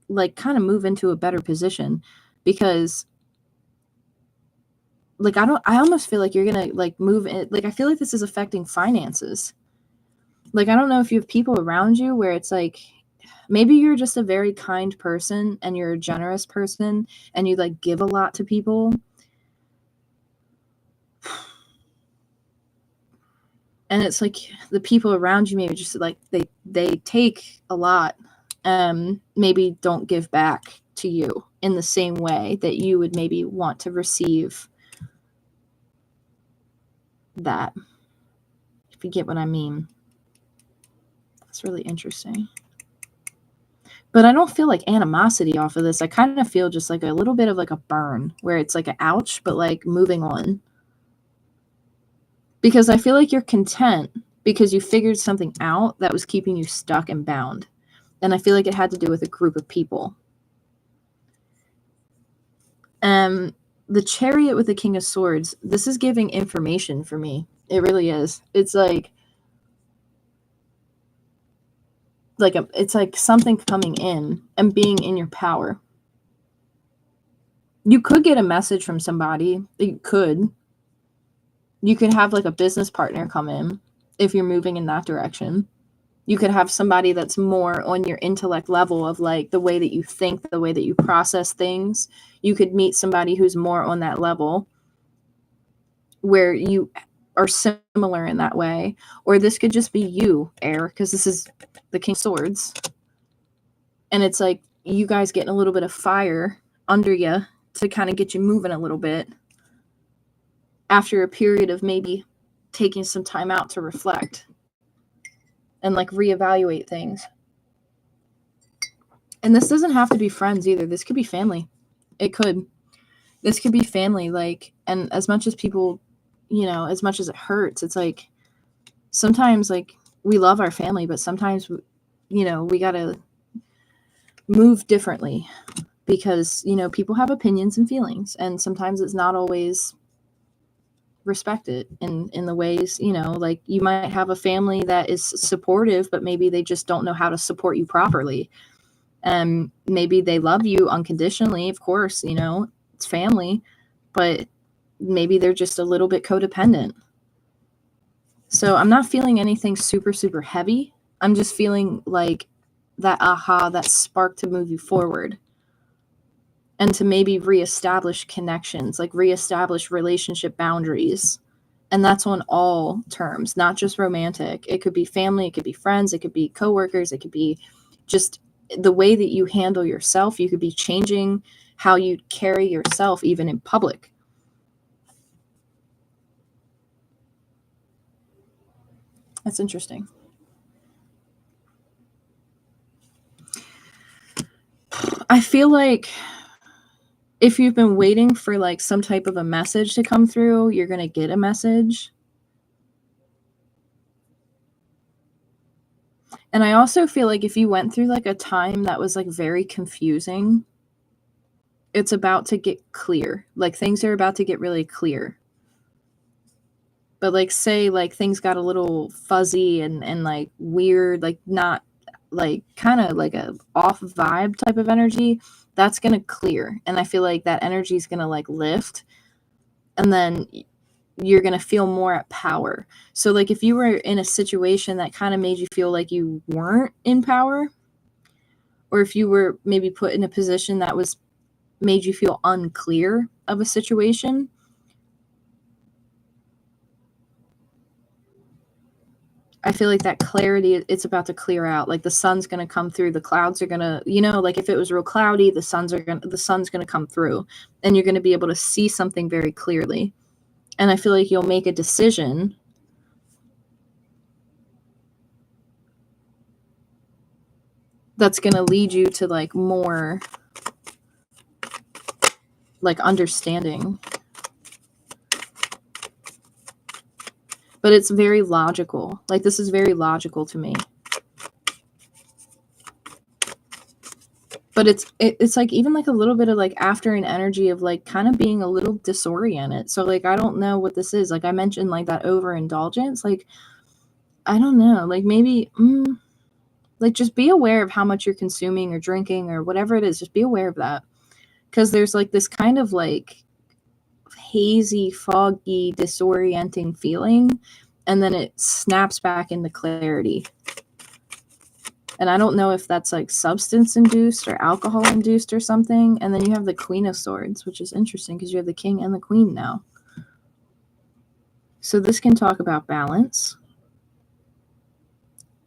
like kind of move into a better position, because like I almost feel like you're gonna like move in. Like I feel like this is affecting finances. Like I don't know if you have people around you where it's like maybe you're just a very kind person and you're a generous person and you like give a lot to people. And it's like the people around you maybe just like they take a lot, maybe don't give back to you in the same way that you would maybe want to receive that, if you get what I mean. That's really interesting. But I don't feel like animosity off of this. I kind of feel just like a little bit of like a burn where it's like an ouch, but like moving on. Because I feel like you're content because you figured something out that was keeping you stuck and bound. And I feel like it had to do with a group of people. The Chariot with the King of Swords, this is giving information for me. It really is. It's like it's like something coming in and being in your power. You could get a message from somebody. You could have like a business partner come in if you're moving in that direction. You could have somebody that's more on your intellect level of like the way that you think, the way that you process things. You could meet somebody who's more on that level where you are similar in that way. Or this could just be you, air, because this is the King of Swords. And it's like you guys getting a little bit of fire under you to kind of get you moving a little bit after a period of maybe taking some time out to reflect and like reevaluate things. And this doesn't have to be friends either. This could be family. It could. This could be family. Like, and as much as people, you know, as much as it hurts, it's like sometimes like we love our family, but sometimes, you know, we got to move differently because, you know, people have opinions and feelings, and sometimes it's not always respected in the ways, you know, like you might have a family that is supportive, but maybe they just don't know how to support you properly. And maybe they love you unconditionally, of course, you know, it's family, but maybe they're just a little bit codependent. So I'm not feeling anything super, super heavy. I'm just feeling like that aha, that spark to move you forward and to maybe reestablish connections, like reestablish relationship boundaries. And that's on all terms, not just romantic. It could be family, it could be friends, it could be coworkers, it could be just the way that you handle yourself. You could be changing how you carry yourself even in public. That's interesting. I feel like if you've been waiting for like some type of a message to come through, you're going to get a message. And I also feel like if you went through like a time that was like very confusing, it's about to get clear. Like things are about to get really clear. But like say like things got a little fuzzy and like weird, like not like kind of like a off vibe type of energy, that's going to clear. And I feel like that energy is going to like lift, and then you're going to feel more at power. So like if you were in a situation that kind of made you feel like you weren't in power, or if you were maybe put in a position that was made you feel unclear of a situation, I feel like that clarity, it's about to clear out. Like the sun's going to come through, the clouds are going to, you know, like if it was real cloudy, the sun's going to come through, and you're going to be able to see something very clearly. And I feel like you'll make a decision that's going to lead you to like more like understanding. But it's very logical. Like this is very logical to me. But it's like even like a little bit of like after an energy of like kind of being a little disoriented. So like I don't know what this is. Like I mentioned like that overindulgence. Like I don't know. Like maybe like just be aware of how much you're consuming or drinking or whatever it is. Just be aware of that. Because there's like this kind of like hazy, foggy, disorienting feeling, and then it snaps back into clarity. And I don't know if that's like substance induced or alcohol induced or something. And then you have the Queen of Swords, which is interesting because you have the King and the Queen now. So this can talk about balance.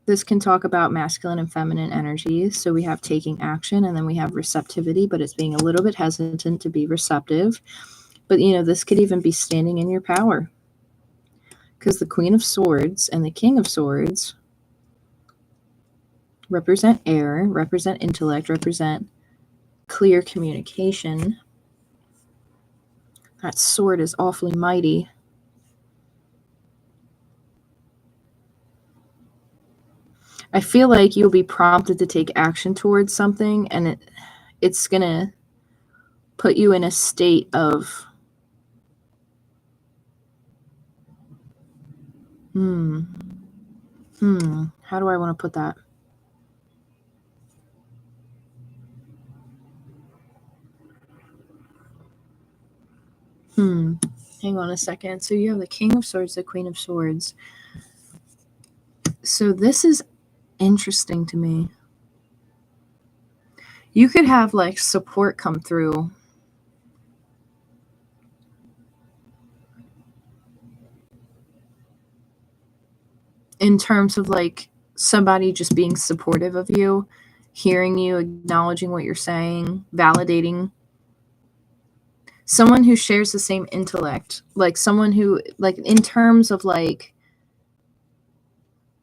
This can talk about masculine and feminine energies. So we have taking action, and then we have receptivity, but it's being a little bit hesitant to be receptive. But, you know, this could even be standing in your power, because the Queen of Swords and the King of Swords represent air, represent intellect, represent clear communication. That sword is awfully mighty. I feel like you'll be prompted to take action towards something, and it's going to put you in a state of how do I want to put that? Hang on a second. So you have the King of Swords, the Queen of Swords. So this is interesting to me. You could have like support come through. In terms of like somebody just being supportive of you, hearing you, acknowledging what you're saying, validating. Someone who shares the same intellect, like someone who, like, in terms of like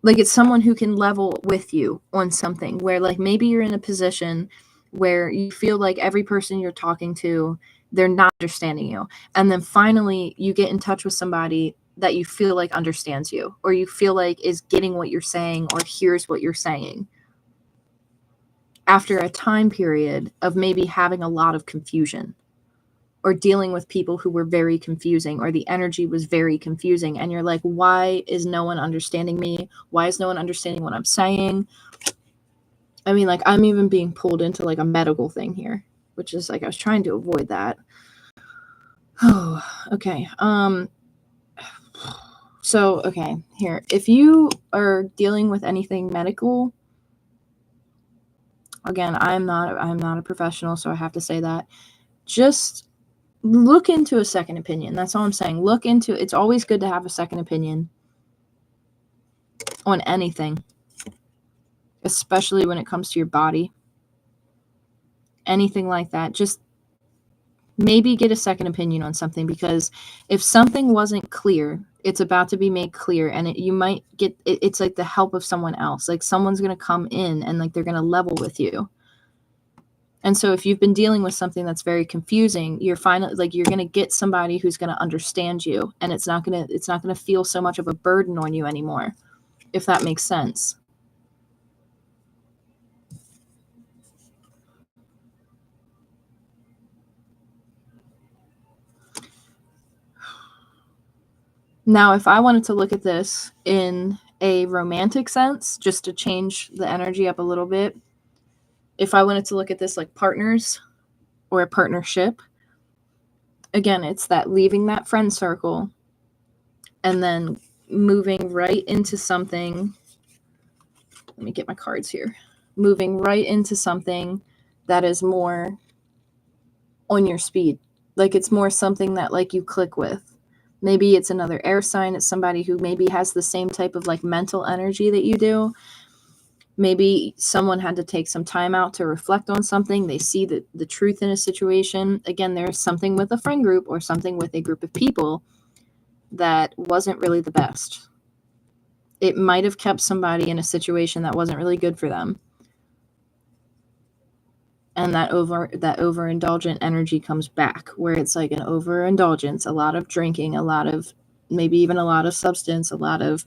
it's someone who can level with you on something where like maybe you're in a position where you feel like every person you're talking to, they're not understanding you. And then finally you get in touch with somebody that you feel like understands you, or you feel like is getting what you're saying or hears what you're saying after a time period of maybe having a lot of confusion or dealing with people who were very confusing, or the energy was very confusing. And you're like, why is no one understanding me? Why is no one understanding what I'm saying? I mean, like, I'm even being pulled into like a medical thing here, which is like, I was trying to avoid that. Oh, okay. So, okay, here. If you are dealing with anything medical, again, I'm not a professional, so I have to say that. Just look into a second opinion. That's all I'm saying. Look into, it's always good to have a second opinion on anything, especially when it comes to your body. Anything like that. Just maybe get a second opinion on something, because if something wasn't clear, it's about to be made clear, and you might get it's like the help of someone else. Like someone's going to come in and like they're going to level with you. And so if you've been dealing with something that's very confusing, you're finally like you're going to get somebody who's going to understand you, and it's not going to feel so much of a burden on you anymore, if that makes sense. Now, if I wanted to look at this in a romantic sense, just to change the energy up a little bit, if I wanted to look at this like partners or a partnership, again, it's that leaving that friend circle and then moving right into something. Let me get my cards here. Moving right into something that is more on your speed. Like it's more something that like you click with. Maybe it's another air sign. It's somebody who maybe has the same type of like mental energy that you do. Maybe someone had to take some time out to reflect on something. They see the truth in a situation. Again, there's something with a friend group or something with a group of people that wasn't really the best. It might have kept somebody in a situation that wasn't really good for them. And that overindulgent energy comes back, where it's like an overindulgence, a lot of drinking, a lot of maybe even a lot of substance, a lot of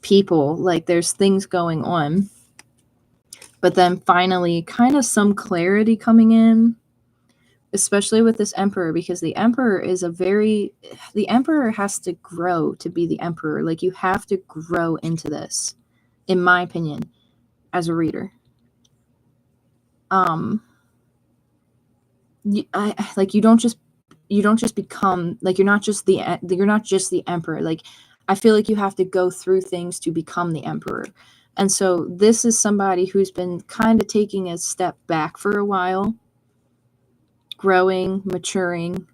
people, like there's things going on. But then finally kind of some clarity coming in, especially with this emperor, because the emperor has to grow to be the emperor. Like you have to grow into this, in my opinion, as a reader. You don't just become like you're not just the emperor. Like I feel like you have to go through things to become the emperor. And so this is somebody who's been kind of taking a step back for a while, growing, maturing,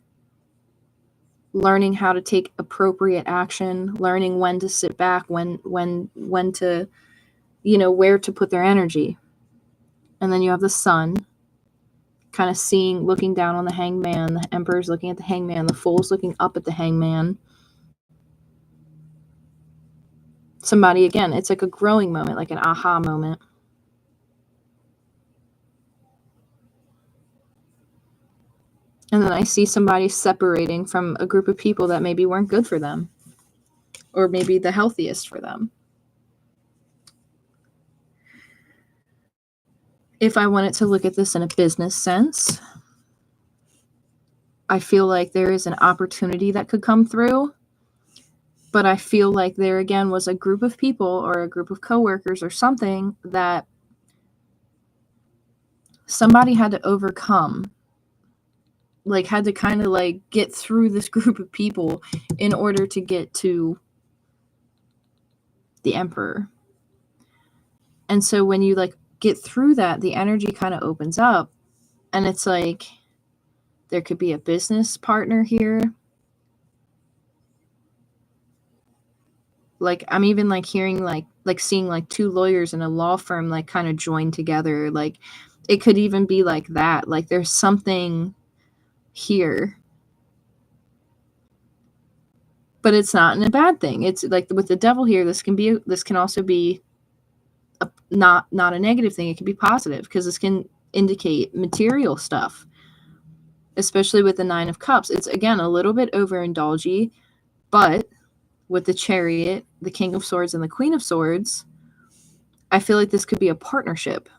learning how to take appropriate action, learning when to sit back, when to, where to put their energy. And then you have the sun kind of looking down on the hangman. The emperor's looking at the hangman. The fool's looking up at the hangman. Somebody, again, it's like a growing moment, like an aha moment. And then I see somebody separating from a group of people that maybe weren't good for them, or maybe the healthiest for them. If I wanted to look at this in a business sense, I feel like there is an opportunity that could come through, but I feel like there again was a group of people or a group of coworkers or something that somebody had to overcome, like had to kind of like get through this group of people in order to get to the emperor. And so when you like get through that, the energy kind of opens up, and it's like there could be a business partner here. Like I'm even like hearing like seeing like two lawyers in a law firm like kind of join together. Like it could even be like that. Like there's something here. But it's not in a bad thing. It's like with the devil here, this can also be not a negative thing. It can be positive because this can indicate material stuff, especially with the 9 of Cups. It's again a little bit overindulgy, but with the Chariot, the King of Swords, and the Queen of Swords, I feel like this could be a partnership.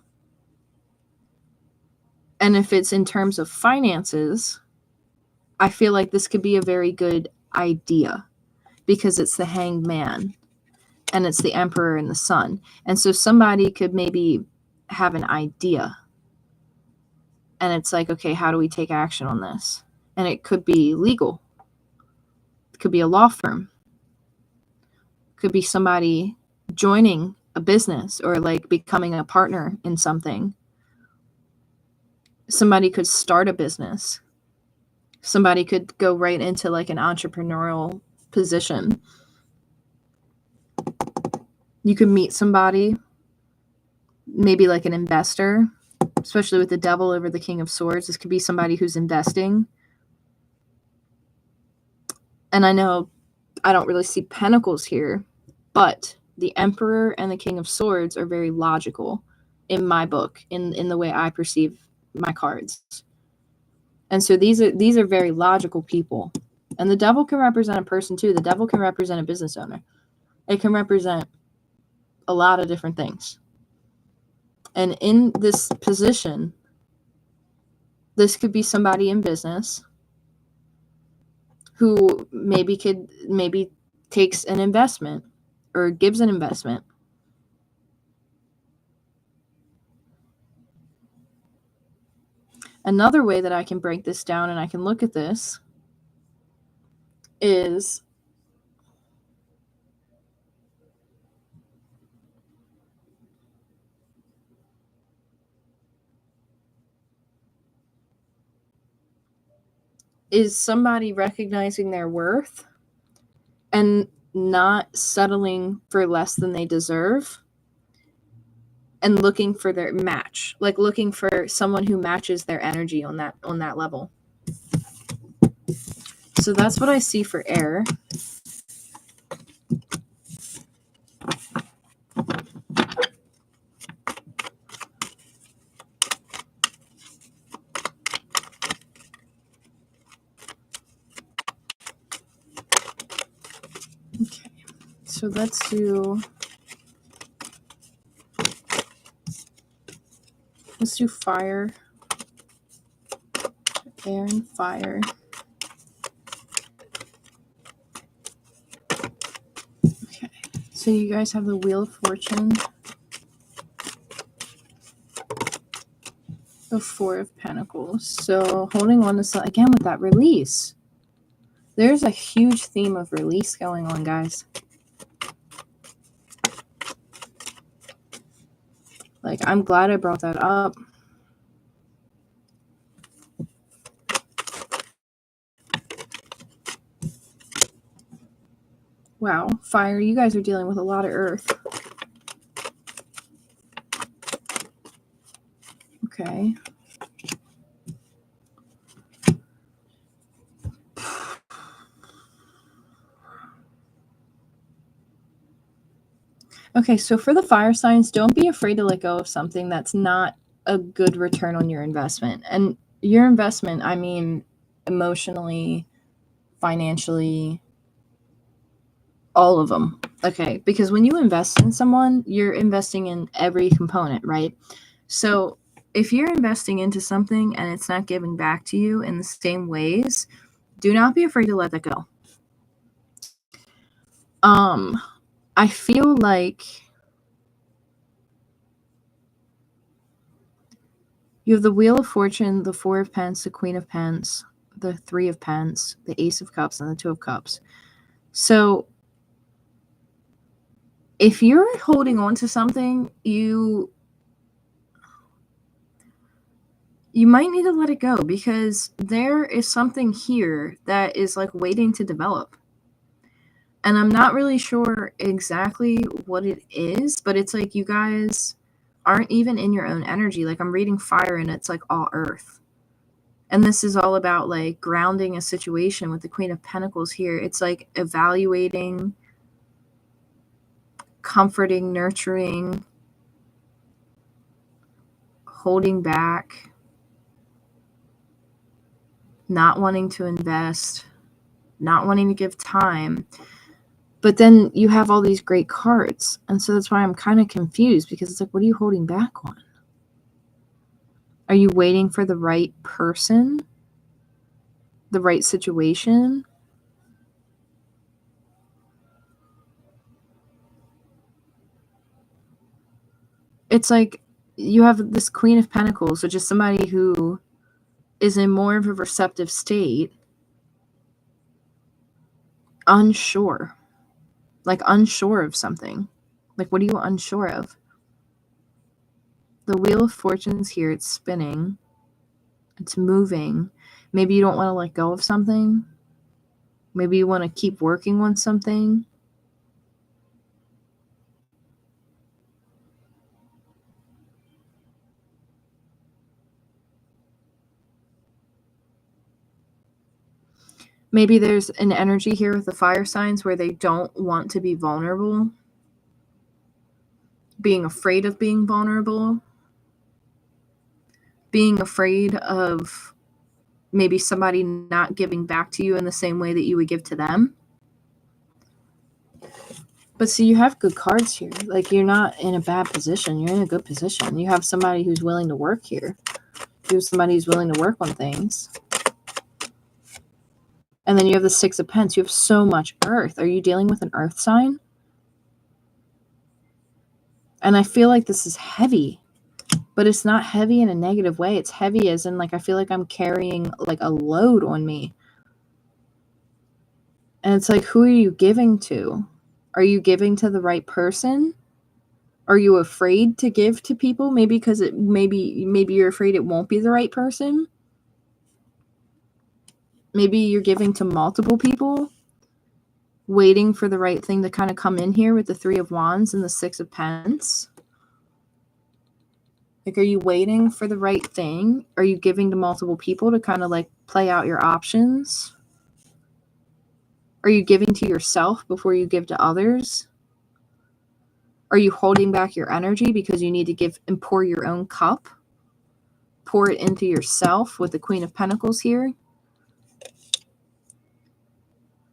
And if it's in terms of finances, I feel like this could be a very good idea because it's the Hanged Man and it's the Emperor and the Sun. And so somebody could maybe have an idea. And it's like, okay, how do we take action on this? And it could be legal. It could be a law firm. It could be somebody joining a business or like becoming a partner in something. Somebody could start a business. Somebody could go right into like an entrepreneurial position. You could meet somebody, maybe like an investor, especially with the devil over the King of Swords. This could be somebody who's investing. And I know I don't really see pentacles here, but the Emperor and the King of Swords are very logical in my book, in the way I perceive my cards. And so these are very logical people. And the devil can represent a person too. The devil can represent a business owner. It can represent a lot of different things. And in this position, this could be somebody in business who maybe takes an investment or gives an investment. Another way that I can break this down and I can look at this is somebody recognizing their worth and not settling for less than they deserve and looking for their match, like looking for someone who matches their energy on that level. So that's what I see for air. Okay, so let's do fire, air, and fire. Okay, so you guys have the Wheel of Fortune, the 4 of Pentacles. So holding on to again with that release. There's a huge theme of release going on, guys. Like, I'm glad I brought that up. Wow, fire, you guys are dealing with a lot of earth. Okay. Okay, so for the fire signs, don't be afraid to let go of something that's not a good return on your investment. And your investment, I mean, emotionally, financially, all of them. Okay, because when you invest in someone, you're investing in every component, right? So if you're investing into something and it's not giving back to you in the same ways, do not be afraid to let that go. I feel like you have the Wheel of Fortune, the 4 of Pence, the Queen of Pence, the 3 of Pence, the Ace of Cups, and the 2 of Cups. So if you're holding on to something, you might need to let it go, because there is something here that is like waiting to develop. And I'm not really sure exactly what it is, but it's like you guys aren't even in your own energy. Like, I'm reading fire and it's like all earth. And this is all about like grounding a situation with the Queen of Pentacles here. It's like evaluating, comforting, nurturing, holding back, not wanting to invest, not wanting to give time. But then you have all these great cards. And so that's why I'm kind of confused, because it's like, what are you holding back on? Are you waiting for the right person? The right situation? It's like you have this Queen of Pentacles, which is somebody who is in more of a receptive state, unsure. Like unsure of something. Like, what are you unsure of? The Wheel of Fortune's here. It's spinning. It's moving. Maybe you don't want to let go of something. Maybe you want to keep working on something. Maybe there's an energy here with the fire signs where they don't want to be vulnerable. Being afraid of being vulnerable. Being afraid of maybe somebody not giving back to you in the same way that you would give to them. But see, you have good cards here. Like, you're not in a bad position. You're in a good position. You have somebody who's willing to work here. You have somebody who's willing to work on things. And then you have the Six of Pentacles. You have so much earth. Are you dealing with an earth sign? And I feel like this is heavy. But it's not heavy in a negative way. It's heavy as in, like, I feel like I'm carrying like a load on me. And it's like, who are you giving to? Are you giving to the right person? Are you afraid to give to people? Maybe because maybe you're afraid it won't be the right person. Maybe you're giving to multiple people, waiting for the right thing to kind of come in here with the Three of Wands and the Six of Pentacles. Like, are you waiting for the right thing? Are you giving to multiple people to kind of like play out your options? Are you giving to yourself before you give to others? Are you holding back your energy because you need to give and pour your own cup? Pour it into yourself with the Queen of Pentacles here.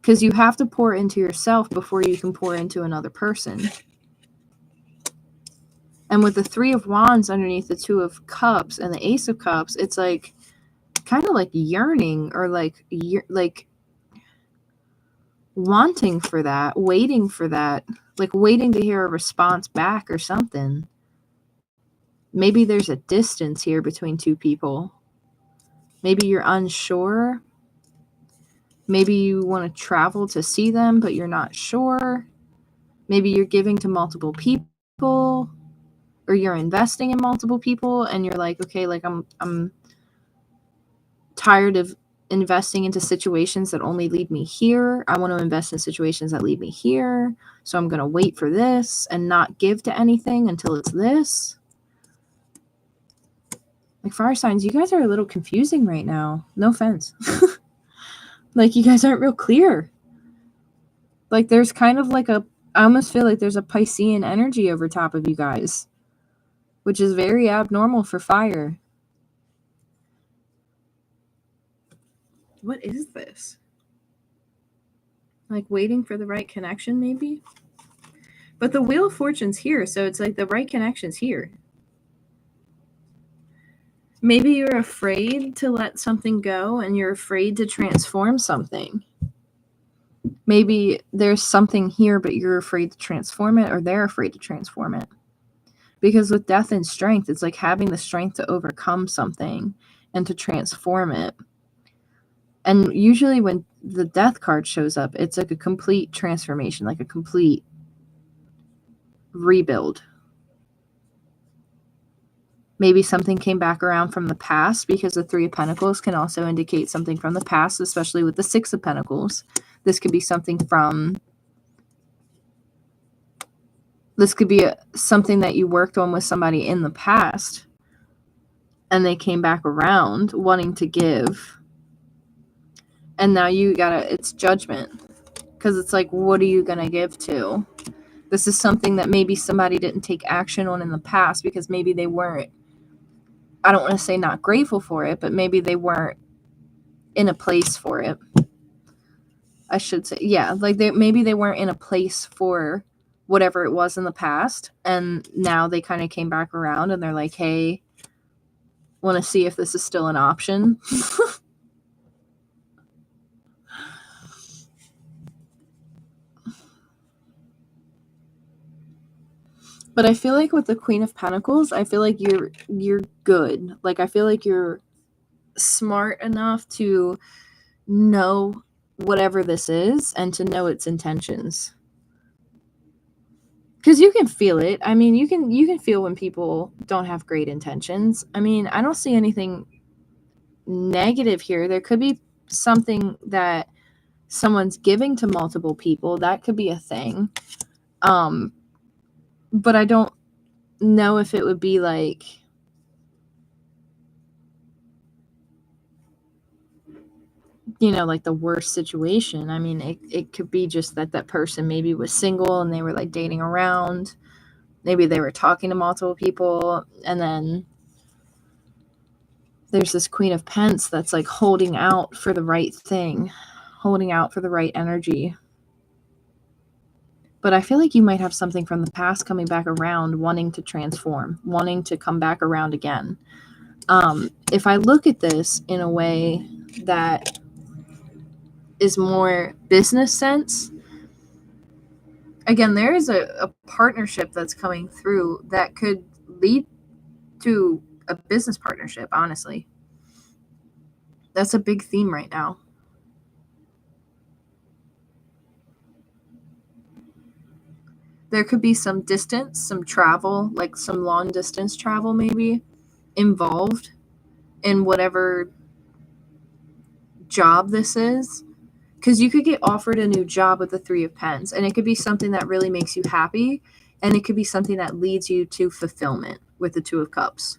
Because you have to pour into yourself before you can pour into another person. And with the Three of Wands underneath the Two of Cups and the Ace of Cups, it's like kind of like yearning, or like wanting for that, waiting for that, like waiting to hear a response back or something. Maybe there's a distance here between two people. Maybe you're unsure. Maybe you want to travel to see them, but you're not sure. Maybe you're giving to multiple people, or you're investing in multiple people, and you're like, okay, like I'm tired of investing into situations that only lead me here. I want to invest in situations that lead me here. So I'm going to wait for this and not give to anything until it's this. Like, fire signs, you guys are a little confusing right now. No offense. Like, you guys aren't real clear. Like, there's kind of like I almost feel like there's a Piscean energy over top of you guys, which is very abnormal for fire. What is this? Like, waiting for the right connection, maybe? But the Wheel of Fortune's here, so it's like the right connection's here. Maybe you're afraid to let something go, and you're afraid to transform something. Maybe there's something here, but you're afraid to transform it, or they're afraid to transform it. Because with Death and Strength, it's like having the strength to overcome something and to transform it. And usually when the Death card shows up, it's like a complete transformation, like a complete rebuild. Maybe something came back around from the past, because the Three of Pentacles can also indicate something from the past, especially with the Six of Pentacles. This could be something something that you worked on with somebody in the past, and they came back around wanting to give. And now it's judgment. Because it's like, what are you going to give to? This is something that maybe somebody didn't take action on in the past because maybe they weren't, I don't want to say not grateful for it, but maybe they weren't in a place for it. I should say, yeah, like maybe they weren't in a place for whatever it was in the past. And now they kind of came back around and they're like, hey, want to see if this is still an option. But I feel like with the Queen of Pentacles, I feel like you're good. Like, I feel like you're smart enough to know whatever this is and to know its intentions. Because you can feel it. I mean, you can feel when people don't have great intentions. I mean, I don't see anything negative here. There could be something that someone's giving to multiple people. That could be a thing. But I don't know if it would be like, you know, like the worst situation. I mean, it could be just that person maybe was single and they were like dating around. Maybe they were talking to multiple people, and then there's this Queen of Pentacles that's like holding out for the right thing, holding out for the right energy. But I feel like you might have something from the past coming back around, wanting to transform, wanting to come back around again. If I look at this in a way that is more business sense, again, there is a partnership that's coming through that could lead to a business partnership, honestly. That's a big theme right now. There could be some distance, some travel, like some long distance travel maybe involved in whatever job this is. Because you could get offered a new job with the Three of Pentacles, and it could be something that really makes you happy, and it could be something that leads you to fulfillment with the Two of Cups,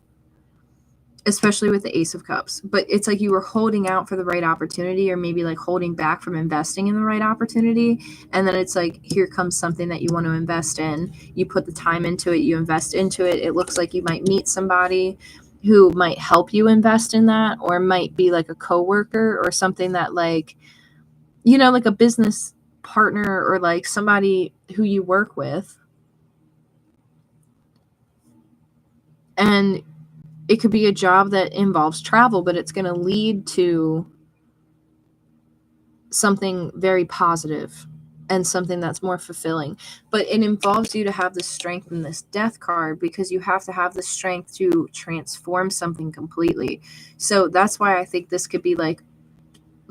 especially with the Ace of Cups. But it's like you were holding out for the right opportunity, or maybe like holding back from investing in the right opportunity. And then it's like, here comes something that you want to invest in. You put the time into it, you invest into it. It looks like you might meet somebody who might help you invest in that, or might be like a coworker or something that, like, you know, like a business partner or like somebody who you work with. And it could be a job that involves travel, but it's going to lead to something very positive and something that's more fulfilling. But it involves you to have the strength in this Death card, because you have to have the strength to transform something completely. So that's why I think this could be like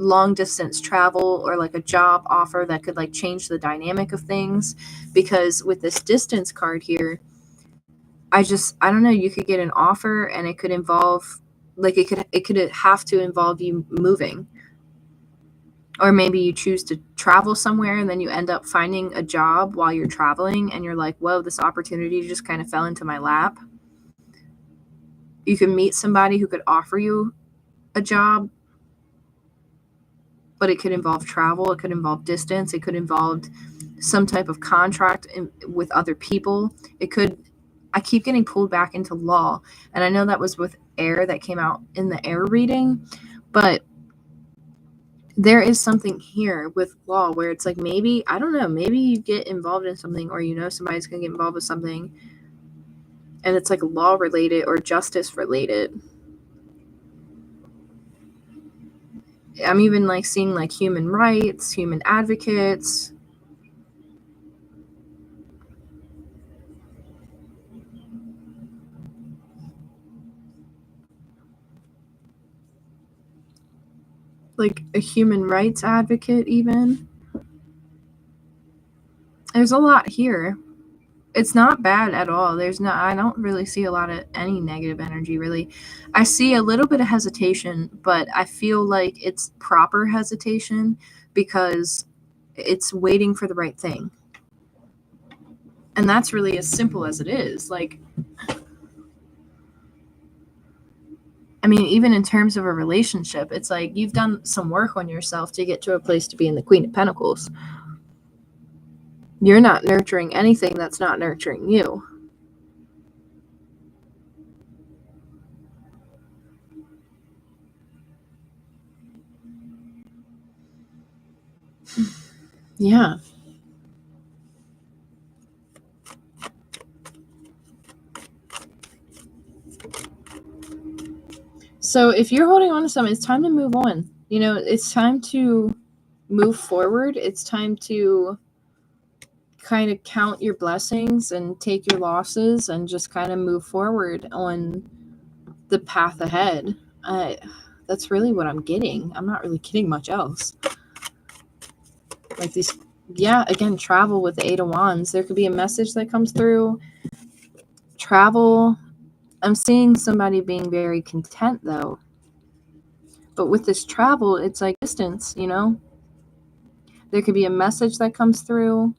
long distance travel, or like a job offer that could like change the dynamic of things. Because with this distance card here, I don't know, you could get an offer and it could involve, like, it could have to involve you moving, or maybe you choose to travel somewhere and then you end up finding a job while you're traveling and you're like, whoa, this opportunity just kind of fell into my lap. You can meet somebody who could offer you a job, but it could involve travel, it could involve distance, it could involve some type of contract with other people. I keep getting pulled back into law, and I know that was with air that came out in the air reading, but there is something here with law where it's like, maybe, I don't know, maybe you get involved in something, or you know somebody's going to get involved with something, and it's like law related or justice related. I'm even like seeing like human rights, human advocates. Like a human rights advocate even. There's a lot here. It's not bad at all. I don't really see a lot of any negative energy, really. I see a little bit of hesitation, but I feel like it's proper hesitation because it's waiting for the right thing. And that's really as simple as it is. Like, I mean, even in terms of a relationship, it's like you've done some work on yourself to get to a place to be in the Queen of Pentacles. You're not nurturing anything that's not nurturing you. Yeah. So if you're holding on to something, it's time to move on. You know, it's time to move forward. It's time to kind of count your blessings and take your losses and just kind of move forward on the path ahead. That's really what I'm getting. I'm not really getting much else. Like these, yeah, again, travel with the Eight of Wands. There could be a message that comes through. Travel. I'm seeing somebody being very content though. But with this travel, it's like distance, you know? There could be a message that comes through.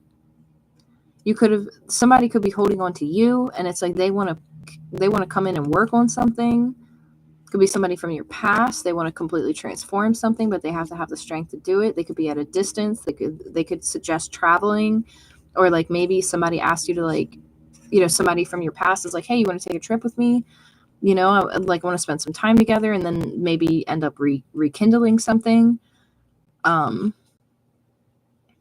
Somebody could be holding on to you and it's like they want to come in and work on something. Could be somebody from your past. They want to completely transform something, but they have to have the strength to do it. They could be at a distance. They could suggest traveling, or like maybe somebody asked you to, like, you know, somebody from your past is like, hey, you want to take a trip with me? You know, I want to spend some time together, and then maybe end up rekindling something.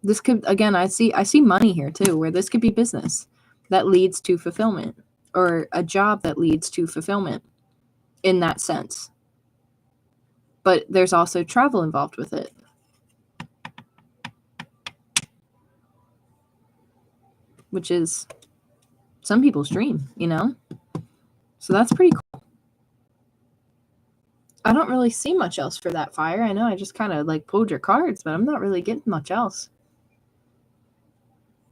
This could, again, I see money here too, where this could be business that leads to fulfillment, or a job that leads to fulfillment in that sense. But there's also travel involved with it, which is some people's dream, you know? So that's pretty cool. I don't really see much else for that, Fire. I know I just kind of like pulled your cards, but I'm not really getting much else.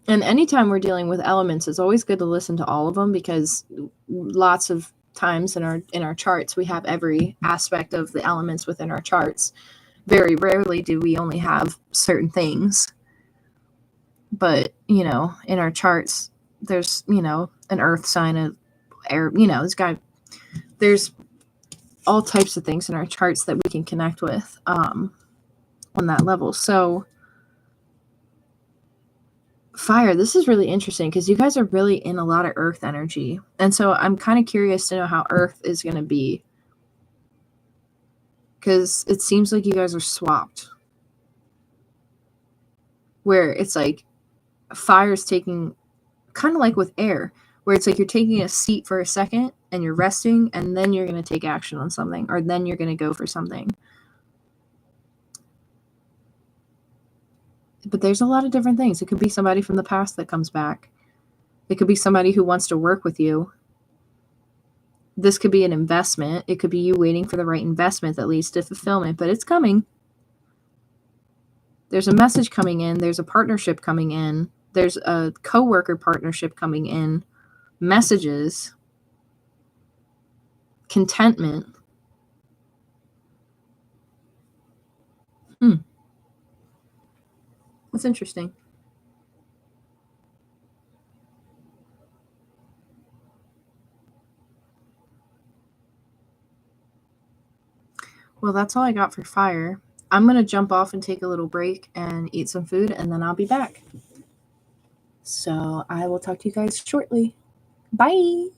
And anytime we're dealing with elements, it's always good to listen to all of them, because lots of times in our charts, we have every aspect of the elements within our charts. Very rarely do we only have certain things. But, you know, in our charts, there's, you know, an earth sign, of air, you know, there's all types of things in our charts that we can connect with on that level. So Fire, this is really interesting because you guys are really in a lot of earth energy. And so I'm kind of curious to know how earth is going to be, because it seems like you guys are swapped, where it's like fire's taking, kind of like with air, where it's like you're taking a seat for a second and you're resting, and then you're going to take action on something, or then you're going to go for something. But there's a lot of different things. It could be somebody from the past that comes back. It could be somebody who wants to work with you. This could be an investment. It could be you waiting for the right investment that leads to fulfillment, but it's coming. There's a message coming in. There's a partnership coming in. There's a coworker partnership coming in. Messages. Contentment. That's interesting. Well, that's all I got for fire. I'm going to jump off and take a little break and eat some food, and then I'll be back. So I will talk to you guys shortly. Bye.